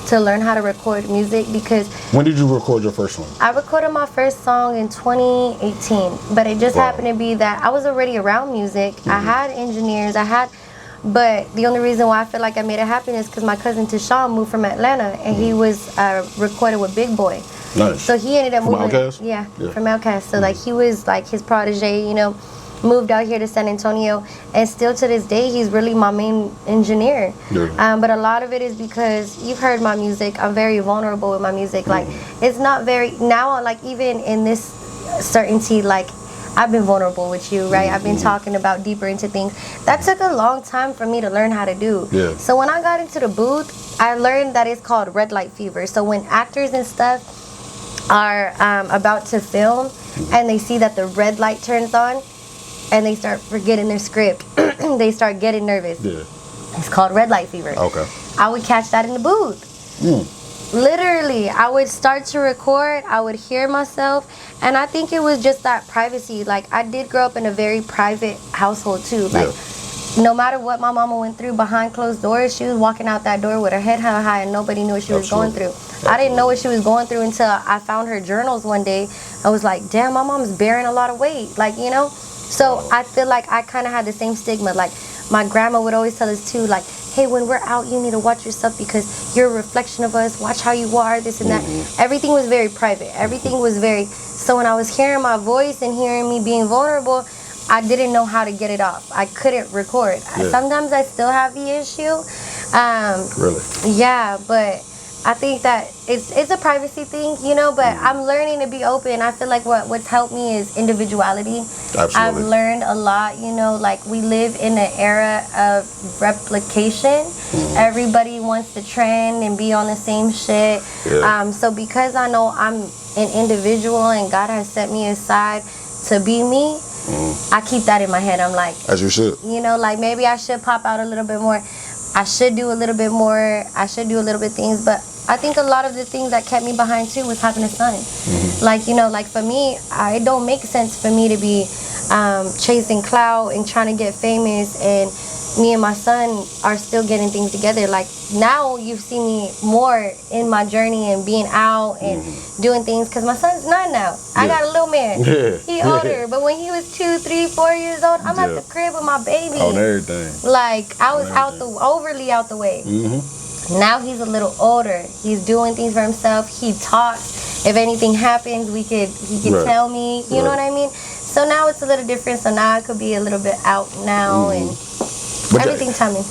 to learn how to record music? Because when did you record your first one? I recorded my first song in 2018, but it just happened to be that I was already around music. I had engineers, but the only reason why I feel like I made it happen is because my cousin Tashon moved from Atlanta, and he was recorded with Big Boy. Nice. So he ended up moving. Outkast? Yeah, from Outkast. So like he was like his protege, you know, moved out here to San Antonio, and still to this day he's really my main engineer. But a lot of it is because you've heard my music. I'm very vulnerable with my music. Like it's not very now. Like even in this certainty, like I've been vulnerable with you, right? I've been talking about deeper into things. That took a long time for me to learn how to do. So when I got into the booth, I learned that it's called red light fever. So when actors and stuff are about to film and they see that the red light turns on and they start forgetting their script, they start getting nervous. It's called red light fever. I would catch that in the booth. Literally, I would start to record, I would hear myself, and I think it was just that privacy. Like I did grow up in a very private household too. Like no matter what my mama went through behind closed doors, she was walking out that door with her head held high and nobody knew what she was going through. I didn't know what she was going through until I found her journals one day. I was like, damn, my mom's bearing a lot of weight, like, you know? So I feel like I kind of had the same stigma. Like my grandma would always tell us too, like, hey, when we're out, you need to watch yourself because you're a reflection of us. Watch how you are, this and that. Everything was very private. Everything was very, so when I was hearing my voice and hearing me being vulnerable, I didn't know how to get it off. I couldn't record. Sometimes I still have the issue. Really? Yeah, but I think that it's a privacy thing, you know, but I'm learning to be open. I feel like what's helped me is individuality. Absolutely. I've learned a lot, you know, like we live in an era of replication. Everybody wants to trend and be on the same shit. So because I know I'm an individual and God has set me aside to be me, I keep that in my head. I'm like, as you should. You know, like maybe I should pop out a little bit more. I should do a little bit more. I should do a little bit things. But I think a lot of the things that kept me behind too was having a son. Like, you know, like for me, it don't make sense for me to be chasing clout and trying to get famous and me and my son are still getting things together. Like now you've seen me more in my journey and being out and doing things, because my son's 9 now. I got a little man. He older, but when he was 2, 3, 4 years old, I'm at the crib with my baby. On everything. Like I was overly out the way. Now he's a little older. He's doing things for himself. He talks. If anything happens, he could tell me. You know what I mean? So now it's a little different. So now I could be a little bit out now and everything timing.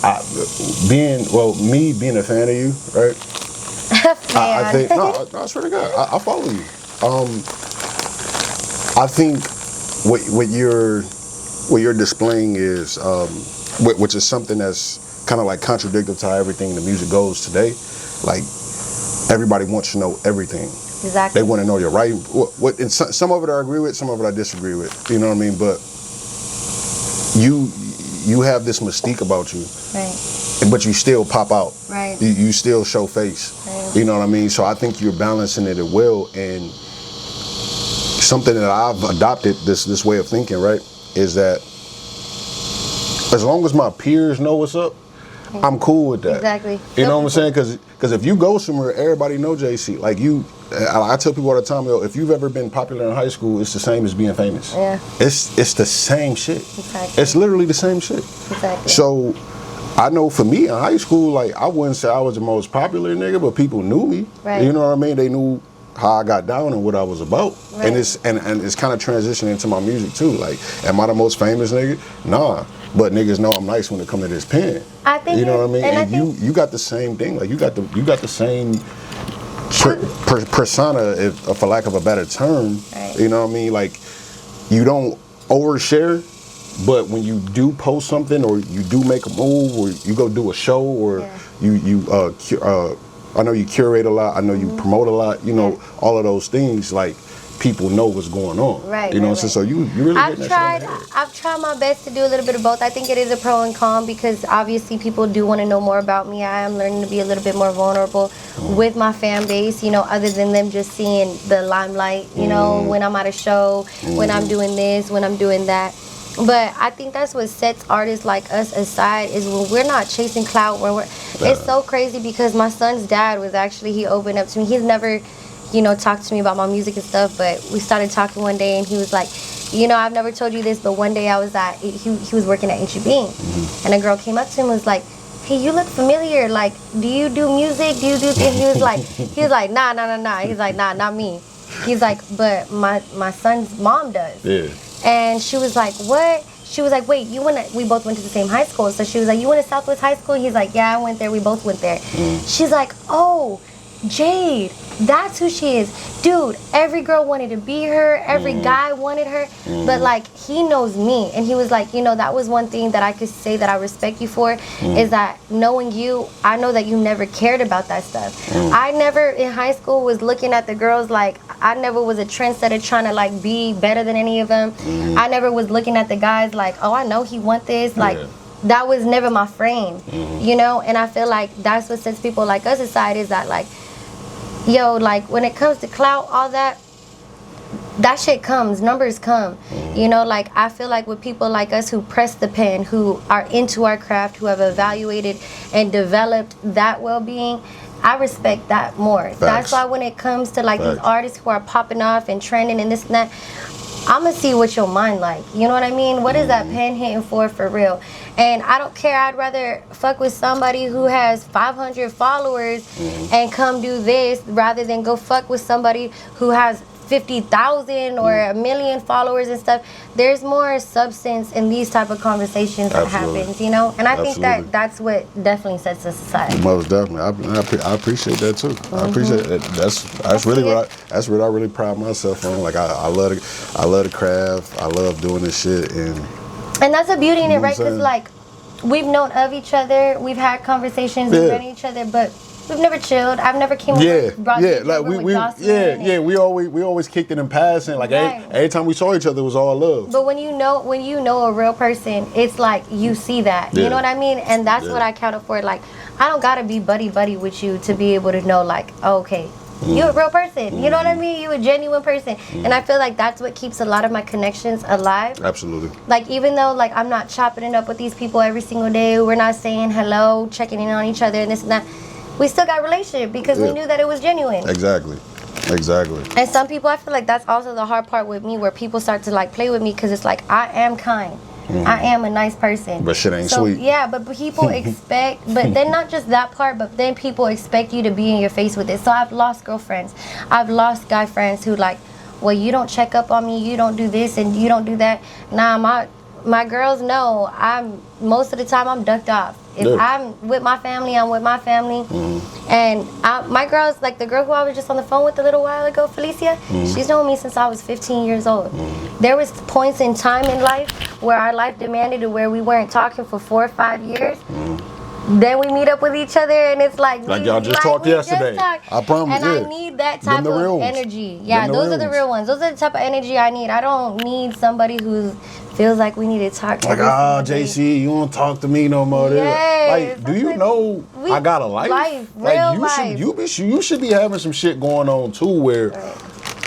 Me being a fan of you, right? I think I swear to God, I follow you. I think what you're displaying is which is something that's kind of like contradictory to how everything in the music goes today. Like everybody wants to know everything. Exactly. They want to know your right. And some of it I agree with, some of it I disagree with. You know what I mean? But you have this mystique about you. Right. But you still pop out. Right. You still show face. Right. You know what I mean? So I think you're balancing it well. And something that I've adopted, this way of thinking, right, is that as long as my peers know what's up, I'm cool with that. Exactly. You know what I'm saying? Because if you go somewhere, everybody know JC. Like I tell people all the time, yo, if you've ever been popular in high school, it's the same as being famous. Yeah. It's the same shit. Exactly. It's literally the same shit. Exactly. So I know for me in high school, like I wouldn't say I was the most popular nigga, but people knew me. Right. You know what I mean? They knew how I got down and what I was about. Right. And it's kind of transitioning into my music too. Like, am I the most famous nigga? Nah. But niggas know I'm nice when it comes to this pen. I think you know what I mean. And you got the same thing. Like you got the same persona, for lack of a better term. Right. You know what I mean. Like you don't overshare, but when you do post something or you do make a move or you go do a show or I know you curate a lot. I know you promote a lot. You know all of those things. Like people know what's going on. Right. You know what I'm saying? So you really I've tried my best to do a little bit of both. I think it is a pro and con because obviously people do want to know more about me. I am learning to be a little bit more vulnerable with my fan base, you know, other than them just seeing the limelight, you know, when I'm at a show, when I'm doing this, when I'm doing that. But I think that's what sets artists like us aside is when we're not chasing clout. It's so crazy because my son's dad he opened up to me. He's never, you know, talked to me about my music and stuff, but we started talking one day and he was like, you know, I've never told you this, but one day I was he was working at H-E-B and a girl came up to him and was like, hey, you look familiar. Like, do you do music? Do you do things? He was like, nah. He's like, nah, not me. He's like, but my son's mom does. Yeah. And she was like, what? She was like, wait, we both went to the same high school. So she was like, you went to Southwest High School? He's like, yeah, I went there. We both went there. She's like, oh, Jade, that's who she is. Dude, every girl wanted to be her. Every guy wanted her. But like, he knows me. And he was like, you know, that was one thing that I could say that I respect you for is that knowing you, I know that you never cared about that stuff. I never in high school was looking at the girls like, I never was a trendsetter trying to like be better than any of them. I never was looking at the guys like, oh, I know he want this. Like, that was never my frame, you know? And I feel like that's what sets people like us aside is that like, yo, like when it comes to clout, all that shit comes, numbers come. You know, like I feel like with people like us who press the pen, who are into our craft, who have evaluated and developed that well-being, I respect that more. Facts. That's why when it comes to like these artists who are popping off and trending and this and that, I'ma see what your mind like. You know what I mean? What is that pen hitting for real? And I don't care. I'd rather fuck with somebody who has 500 followers and come do this rather than go fuck with somebody who has 50,000 or a million followers and stuff. There's more substance in these type of conversations that happens, you know? And I think that's what definitely sets us aside. Most definitely. I appreciate that too. I appreciate that. That's really what I really pride myself on. Like I love the craft. I love doing this shit and that's a beauty in it, right? Because like we've known of each other, we've had conversations, we've known each other, but we've never chilled. I've never came over we always kicked it in passing. Like every time we saw each other, it was all love. But when you know a real person, it's like you see that. You know what I mean? And that's what I counted for. Like I don't gotta be buddy with you to be able to know like, oh, okay, You a real person. You know what I mean? You a genuine person. And I feel like that's what keeps a lot of my connections alive. Absolutely. Like, even though, like, I'm not chopping it up with these people every single day, we're not saying hello, checking in on each other and this and that, we still got a relationship because we knew that it was genuine. Exactly. And some people, I feel like that's also the hard part with me, where people start to, like, play with me because it's like, I am kind. I am a nice person. But shit ain't sweet. Yeah, but people expect, but then not just that part, but then people expect you to be in your face with it. So I've lost girlfriends. I've lost guy friends who like, well, you don't check up on me, you don't do this and you don't do that. Nah, my girls know most of the time I'm ducked off. If I'm with my family, I'm with my family. And my girls, like the girl who I was just on the phone with a little while ago, Felicia, she's known me since I was 15 years old. There was points in time in life where our life demanded it, where we weren't talking for 4 or 5 years. Then we meet up with each other and it's like y'all just talked yesterday. I promise. And I need that type of energy. Yeah, those are the real ones. Those are the type of energy I need. I don't need somebody who feels like we need to talk. Like, JC, you don't talk to me no more. Yes, like, do you know I got a life? Real like, life. You should be having some shit going on too, where.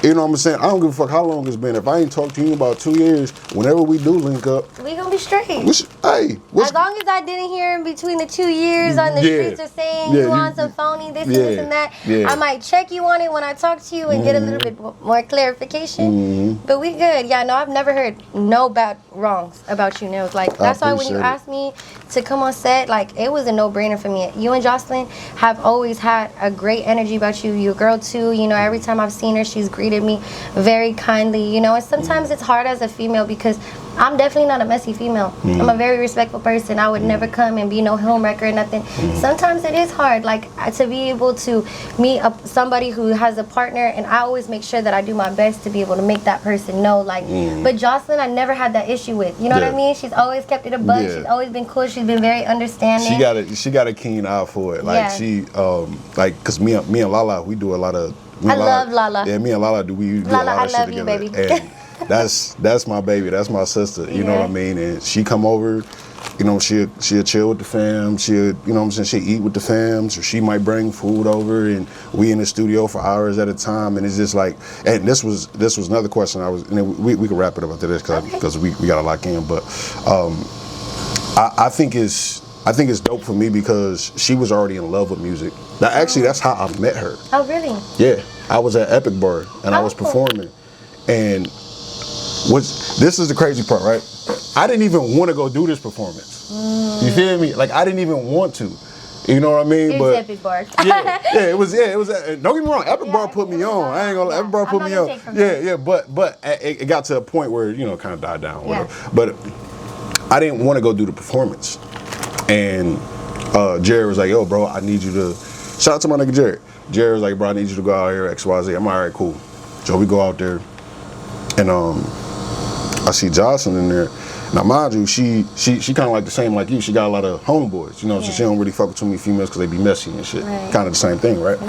You know what I'm saying? I don't give a fuck how long it's been. If I ain't talked to you in about 2 years, whenever we do link up, we gonna be straight. As long as I didn't hear in between the 2 years on the streets of saying you on some phony this and this and that, I might check you on it when I talk to you and get a little bit more clarification. But we good. Yeah, no, I've never heard no bad wrongs about you, Nellz. Like, that's why when you asked me to come on set, like, it was a no-brainer for me. You and Jocelyn have always had a great energy about you. You're a girl too. You know, every time I've seen her, she's greeted me very kindly, you know, and sometimes it's hard as a female because I'm definitely not a messy female. I'm a very respectful person. I would never come and be no homewrecker or nothing. Sometimes it is hard, like, to be able to meet somebody who has a partner, and I always make sure that I do my best to be able to make that person know, like, but Jocelyn, I never had that issue with, you know what I mean? She's always kept it a buck. She's always been cool. She's been very understanding. She got a keen eye for it. Like, she, like, cause me and Lala, we do a lot of, I love Lala. Yeah, me and Lala do a lot of shit together. I love you, baby. And that's my baby. That's my sister. You know what I mean? And she come over, you know, she'll chill with the fam. She'll, you know what I'm saying, she'll eat with the fams, or she might bring food over, and we in the studio for hours at a time. And it's just like, and this was another question I was, and then we can wrap it up after this because we got to lock in. But I think it's dope for me because she was already in love with music. Now, actually, that's how I met her. Oh, really? Yeah, I was at Epic Bar and I was performing, and this is the crazy part, right? I didn't even want to go do this performance. You feel me? Like, I didn't even want to. You know what I mean? But Epic Bar. it was. Don't get me wrong. Epic Bar put me on. I ain't gonna. Epic Bar put me on. But it got to a point where, you know, kind of died down. Whatever. But I didn't want to go do the performance, and Jared was like, "Yo, bro, I need you to." Shout out to my nigga Jared. Jared was like, "Bro, I need you to go out here XYZ." I'm all right, cool. So we go out there, and I see Jocelyn in there. Now, mind you, she kind of like the same like you. She got a lot of homeboys, you know, so she don't really fuck with too many females because they be messy and shit. Right. Kind of the same thing, right?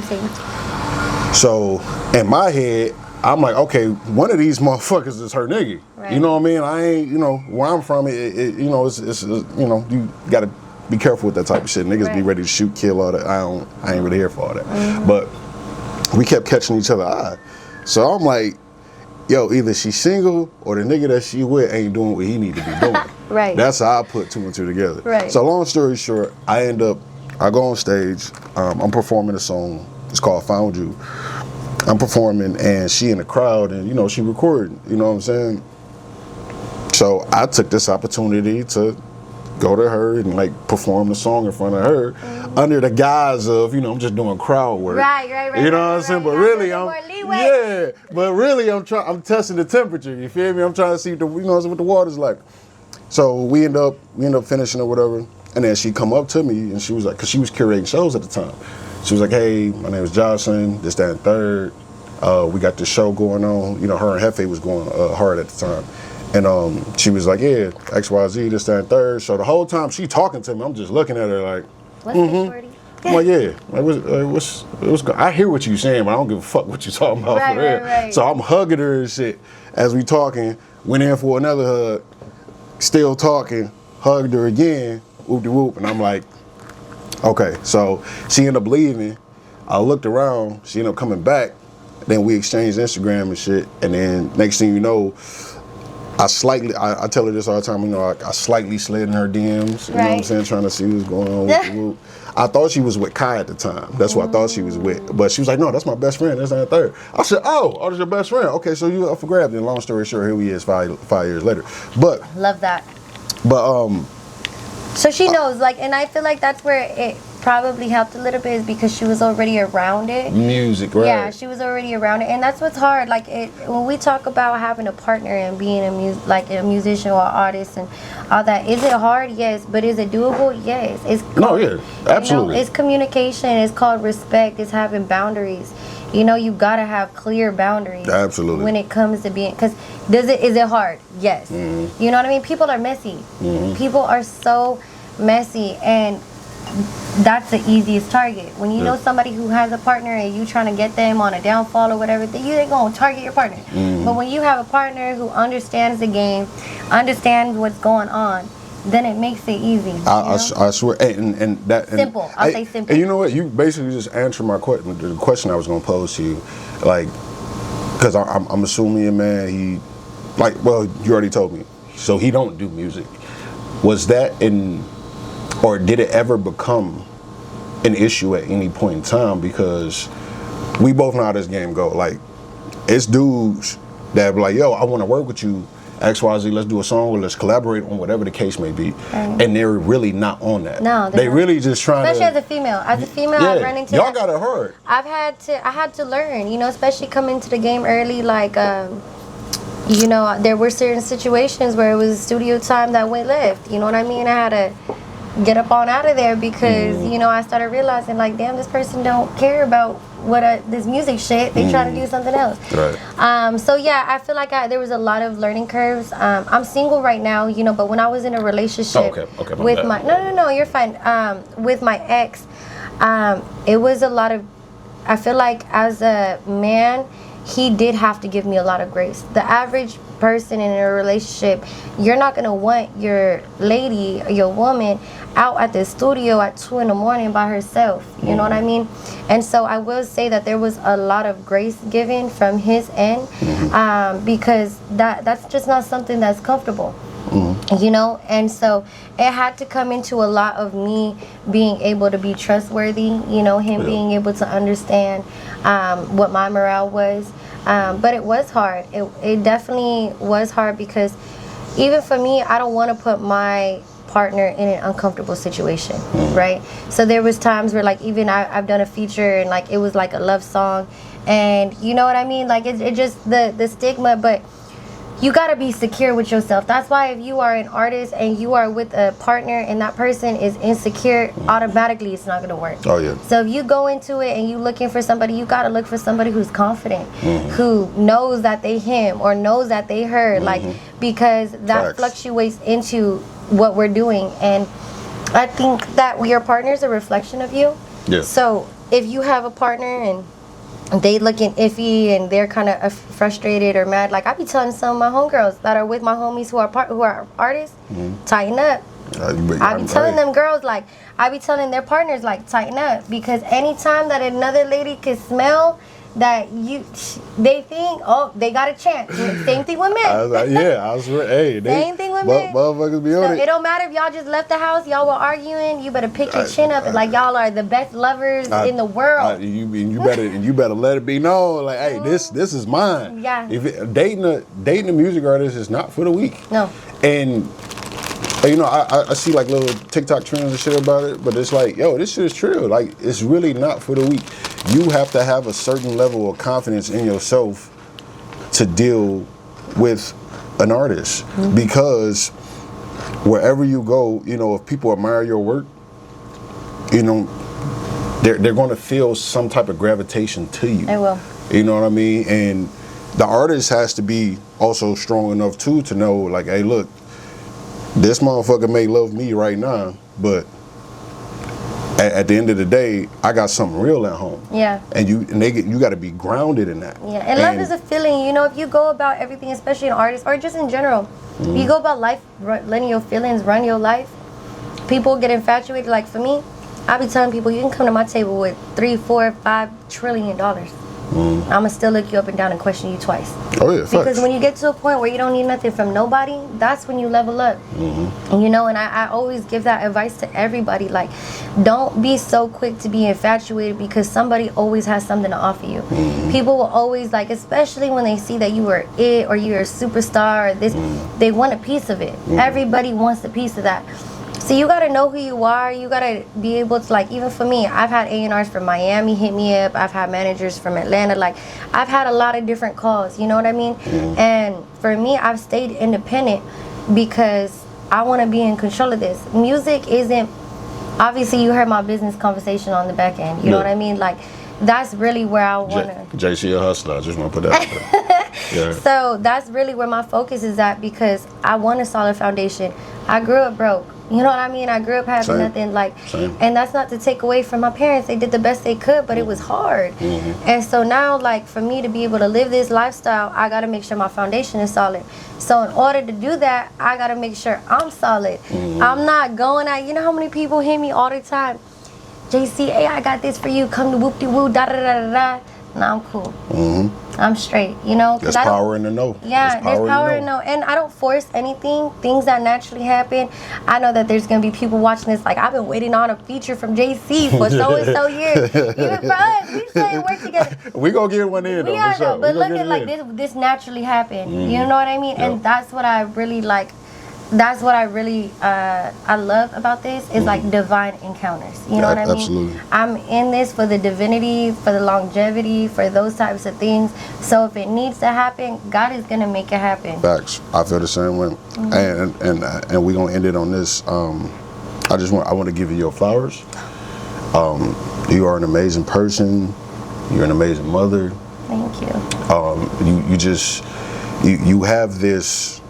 So in my head, I'm like, okay, one of these motherfuckers is her nigga. Right. You know what I mean? I ain't, you know, where I'm from, you know, it's you know, you gotta be careful with that type of shit. Niggas be ready to shoot, kill, all that. I ain't really here for all that. But we kept catching each other's eye. So I'm like, yo, either she's single or the nigga that she with ain't doing what he need to be doing. Right. That's how I put 2 and 2 together. Right. So long story short, I go on stage, I'm performing a song. It's called Found You. I'm performing and she in the crowd and, you know, she recording, you know what I'm saying? So I took this opportunity to go to her and like perform the song in front of her under the guise of, you know, I'm just doing crowd work. Right. You know what I'm saying? But really I'm testing the temperature, you feel me? I'm trying to see what the water's like. So we end up finishing or whatever. And then she come up to me and she was like, cause she was curating shows at the time. She was like, hey, my name is Jocelyn, this, that, and third. We got this show going on. You know, her and Hefe was going hard at the time. And she was like, yeah, XYZ, this, that, and third. So the whole time she talking to me, I'm just looking at her like, what's this, shorty? I'm like, yeah, I hear what you saying, but I don't give a fuck what you talking about for real. Right. So I'm hugging her and shit as we talking. Went in for another hug, still talking, hugged her again, whoop-de-whoop, and I'm like, okay. So she ended up leaving. I looked around, she ended up coming back, then we exchanged Instagram and shit, and then next thing you know, I tell her this all the time, you know, I slightly slid in her DMs, you know what I'm saying, trying to see what's going on with the whoop. I thought she was with Kai at the time. That's what I thought she was with. But she was like, no, that's my best friend. That's not third. I said, oh, that's your best friend. Okay, so you up for grabs. And long story short, here he is 5 years later. But love that. But so she knows, like, and I feel like that's where it probably helped a little bit, is because she was already around it. Music, right? Yeah, she was already around it, and that's what's hard. Like, when we talk about having a partner and being a musician or artist and all that, is it hard? Yes, but is it doable? Yes. It's called, absolutely. You know, it's communication. It's called respect. It's having boundaries. You know, you gotta have clear boundaries. Absolutely. When it comes to being, because is it hard? Yes. Mm-hmm. You know what I mean? People are messy. Mm-hmm. People are so messy, and that's the easiest target. When you know somebody who has a partner and you trying to get them on a downfall or whatever, then you ain't gonna target your partner. Mm-hmm. But when you have a partner who understands the game, understands what's going on, then it makes it easy. I swear, and that simple. I'll say simple. And you know what? You basically just answered my question. The question I was gonna pose to you, like, because I'm assuming a man. He, like, well, you already told me. So he don't do music. Was that or did it ever become an issue at any point in time? Because we both know how this game go. Like, it's dudes that be like, yo, I want to work with you, XYZ, let's do a song, or let's collaborate on whatever the case may be. Right. And they're really not on that. No, they really just trying to. Especially as a female. As a female, I've run into y'all got it hard. I had to learn, you know, especially coming to the game early, like, you know, there were certain situations where it was studio time that went left. You know what I mean? I had to get up on out of there because, you know, I started realizing, like, damn, this person don't care about this music shit. They try to do something else. Right. So yeah, I feel like there was a lot of learning curves. I'm single right now, you know, but when I was in a relationship with my no, you're fine. With my ex, it was a lot of. I feel like as a man, he did have to give me a lot of grace. The average person in a relationship, you're not gonna want your lady, your woman, out at the studio at 2 a.m. by herself. You know what I mean? And so I will say that there was a lot of grace given from his end, because that's just not something that's comfortable. You know, and so it had to come into a lot of me being able to be trustworthy, you know, him being able to understand what my morale was. But it was hard. It definitely was hard, because even for me, I don't want to put my partner in an uncomfortable situation, right? So there was times where, like, even I've done a feature and, like, it was like a love song, and you know what I mean? Like, it just the stigma, but you gotta be secure with yourself. That's why if you are an artist and you are with a partner and that person is insecure, automatically it's not gonna work. Oh yeah. So if you go into it and you looking for somebody, you gotta look for somebody who's confident, who knows that they him or knows that they her, like, because that fluctuates into what we're doing. And I think that your partner is a reflection of you. Yeah. So if you have a partner and they looking iffy and they're kind of frustrated or mad, like, I be telling some of my homegirls that are with my homies who are artists, tighten up. I be telling them girls, like, I be telling their partners, like, tighten up, because anytime that another lady can smell that they think, oh, they got a chance. Same thing with men. Same thing with men. Motherfuckers be on it. It don't matter if y'all just left the house, y'all were arguing. You better pick your chin up, and like, y'all are the best lovers in the world. You better let it be known, like, hey, this is mine. Yeah. If dating a music artist is not for the weak. No. And you know, I see like little TikTok trends and shit about it, but it's like, yo, this shit is true. Like, it's really not for the weak. You have to have a certain level of confidence in yourself to deal with an artist, because wherever you go, you know, if people admire your work, you know, they're going to feel some type of gravitation to you. They will. You know what I mean? And the artist has to be also strong enough too to know, like, hey, look, this motherfucker may love me right now, but at the end of the day, I got something real at home. Yeah. And you got to be grounded in that. Yeah. And love is a feeling. You know, if you go about everything, especially an artist or just in general, if you go about life letting your feelings run your life, people get infatuated. Like, for me, I be telling people, you can come to my table with $3, $4, $5 trillion. I'ma still look you up and down and question you twice. Oh yeah, because facts. when you get to a point where you don't need nothing from nobody, that's when you level up. You know, and I always give that advice to everybody. Like, don't be so quick to be infatuated because somebody always has something to offer you. People will always, like, especially when they see that you are it or you're a superstar or this, they want a piece of it. Everybody wants a piece of that. So you gotta know who you are. You gotta be able to, like, even for me, I've had A&Rs from Miami hit me up. I've had managers from Atlanta. Like, I've had a lot of different calls, you know what I mean? And for me, I've stayed independent because I want to be in control of this. Music isn't, obviously you heard my business conversation on the back end, you know what I mean? Like, that's really where I want to. JC a hustler, I just want to put that out there. Yeah. So that's really where my focus is at because I want a solid foundation. I grew up broke. You know what I mean? I grew up having nothing, like, and that's not to take away from my parents. They did the best they could, but it was hard. And so now, like, for me to be able to live this lifestyle, I got to make sure my foundation is solid. So in order to do that, I got to make sure I'm solid. I'm not going out. You know how many people hit me all the time? JC, hey, I got this for you. Come to whoop-de-woo, da-da-da-da-da. Nah, I'm cool. I'm straight, you know. There's power in the no. Yeah, there's power in the no. And I don't force anything. Things that naturally happen. I know that there's going to be people watching this like, I've been waiting on a feature from JC for so-and-so years. Even for us, we still ain't work together. We going to get one in, though. We are, though. But look at, like, this naturally happened. You know what I mean? And that's what I really, like, that's what I really I love about this is like divine encounters. You know what I mean? Absolutely. I'm in this for the divinity, for the longevity, for those types of things. So if it needs to happen, God is gonna make it happen. Facts. I feel the same way. And we're gonna end it on this. I want to give you your flowers. You are an amazing person. You're an amazing mother. Thank you. You have this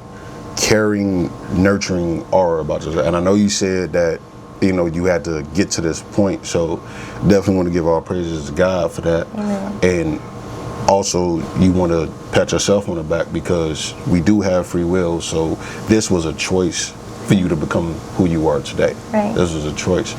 caring, nurturing aura about yourself. And I know you said that, you know, you had to get to this point, so definitely want to give all praises to God for that. And also, you want to pat yourself on the back because we do have free will, so this was a choice for you to become who you are today. Right. This was a choice.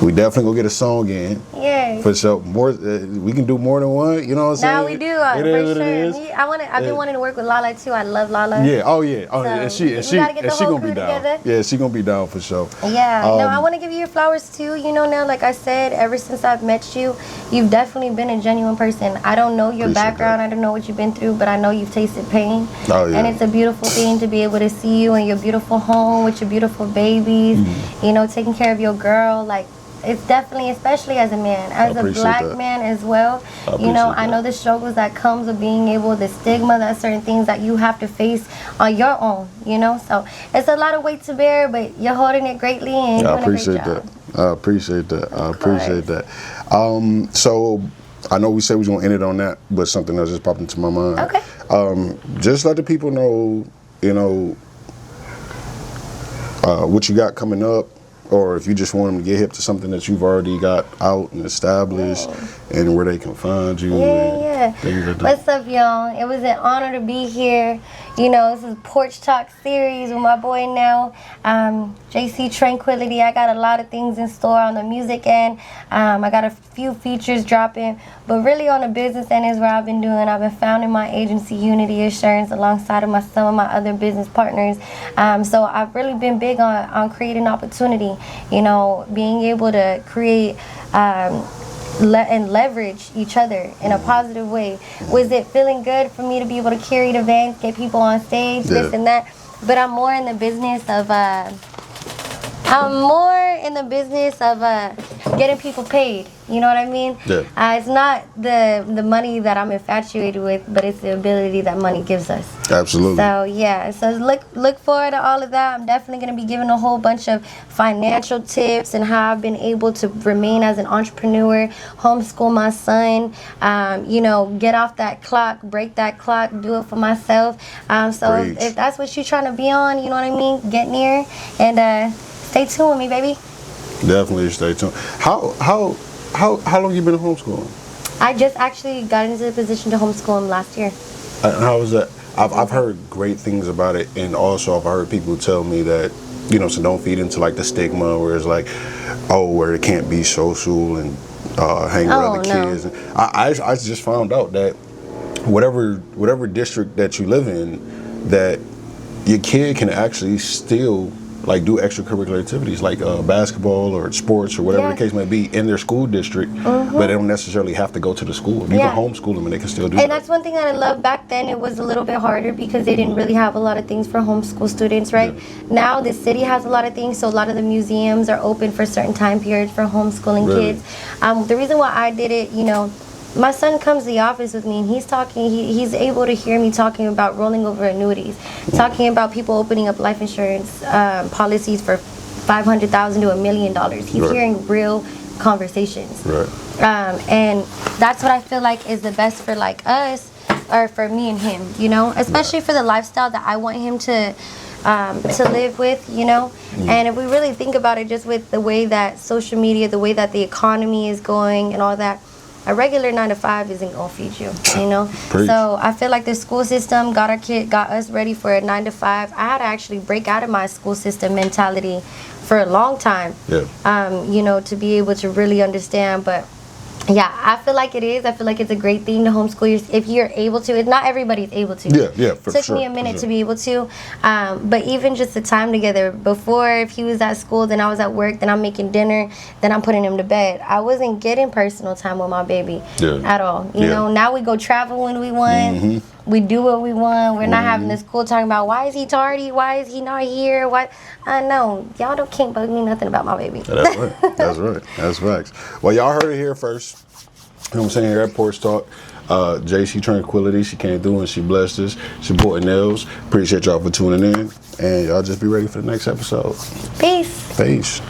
We definitely gonna get a song in. Yay. For sure. More, we can do more than one. You know what I'm saying? Now we do. It is what it is. I've been wanting to work with Lala too. I love Lala. Yeah. Oh yeah. Oh, So, and she gotta get the whole gonna be crew down. together. Yeah, she gonna be down for sure. Yeah. No, I want to give you your flowers too. You know, now, like I said, ever since I've met you, you've definitely been a genuine person. I don't know your Appreciate background. that. I don't know what you've been through, but I know you've tasted pain. Oh yeah. And it's a beautiful thing to be able to see you in your beautiful home with your beautiful babies. You know, taking care of your girl. Like, it's definitely, especially as a man, as a black man as well. You know, I know the struggles that comes with being able, the stigma, that certain things that you have to face on your own. You know, so it's a lot of weight to bear, but you're holding it greatly, and you're doing a great job. I appreciate that. I appreciate that. So I know we said we was gonna end it on that, but something else just popped into my mind. Okay. Just let the people know, you know, what you got coming up, or if you just want them to get hip to something that you've already got out and established, and where they can find you. What's up, y'all? It was an honor to be here. You know, this is Porch Talk series with my boy Nell, JC Tranquility. I got a lot of things in store on the music end. I got a few features dropping, but really on the business end is where I've been doing. I've been founding my agency, Unity Assurance, alongside of some of my other business partners. So I've really been big on creating opportunity. You know, being able to create and leverage each other in a positive way. Was it feeling good for me to be able to carry the vans, get people on stage, this and that? But I'm more in the business of getting people paid. You know what I mean? It's not the money that I'm infatuated with, but it's the ability that money gives us. Absolutely. So yeah, so look forward to all of that. I'm definitely going to be giving a whole bunch of financial tips and how I've been able to remain as an entrepreneur, homeschool my son, you know, get off that clock, break that clock, do it for myself. So if that's what you're trying to be on, you know what I mean, get near and stay tuned with me, baby. Definitely stay tuned. How long you been homeschooling? I just actually got into the position to homeschool him last year. How was that? I've heard great things about it, and also I've heard people tell me that you know, so don't feed into like the stigma where it's like, oh, where it can't be social and hang with other kids. And I just found out that whatever district that you live in, that your kid can actually still like do extracurricular activities like basketball or sports or whatever the case may be in their school district, but they don't necessarily have to go to the school. You can homeschool them and they can still do that. And that's one thing that I love. Back then it was a little bit harder because they didn't really have a lot of things for homeschool students, right? Now the city has a lot of things, so a lot of the museums are open for certain time periods for homeschooling kids. The reason why I did it, you know, my son comes to the office with me and he's talking, he's able to hear me talking about rolling over annuities, talking about people opening up life insurance policies for $500,000 to $1 million. He's hearing real conversations. And that's what I feel like is the best for like us, or for me and him, you know, especially for the lifestyle that I want him to live with, you know. And if we really think about it, just with the way that social media, the way that the economy is going and all that, a regular 9-to-5 isn't gonna feed you, you know. So I feel like the school system got us ready for a 9-to-5. I had to actually break out of my school system mentality for a long time, you know, to be able to really understand. But yeah, I feel like it is. I feel like it's a great thing to homeschool if you're able to. It's not everybody's able to. For It took me a minute to be able to. But even just the time together, before, if he was at school, then I was at work, then I'm making dinner, then I'm putting him to bed. I wasn't getting personal time with my baby at all. You know, now we go travel when we want. We do what we want. We're not having this school talking about why is he tardy? Why is he not here? Why? No, y'all can't bug me nothing about my baby. That's right. That's right. That's facts. Well, y'all heard it here first. You know what I'm saying? Here at Porch Talk. JC Tranquility, she came through and she blessed us. Supporting Nellz. Appreciate y'all for tuning in. And y'all just be ready for the next episode. Peace. Peace.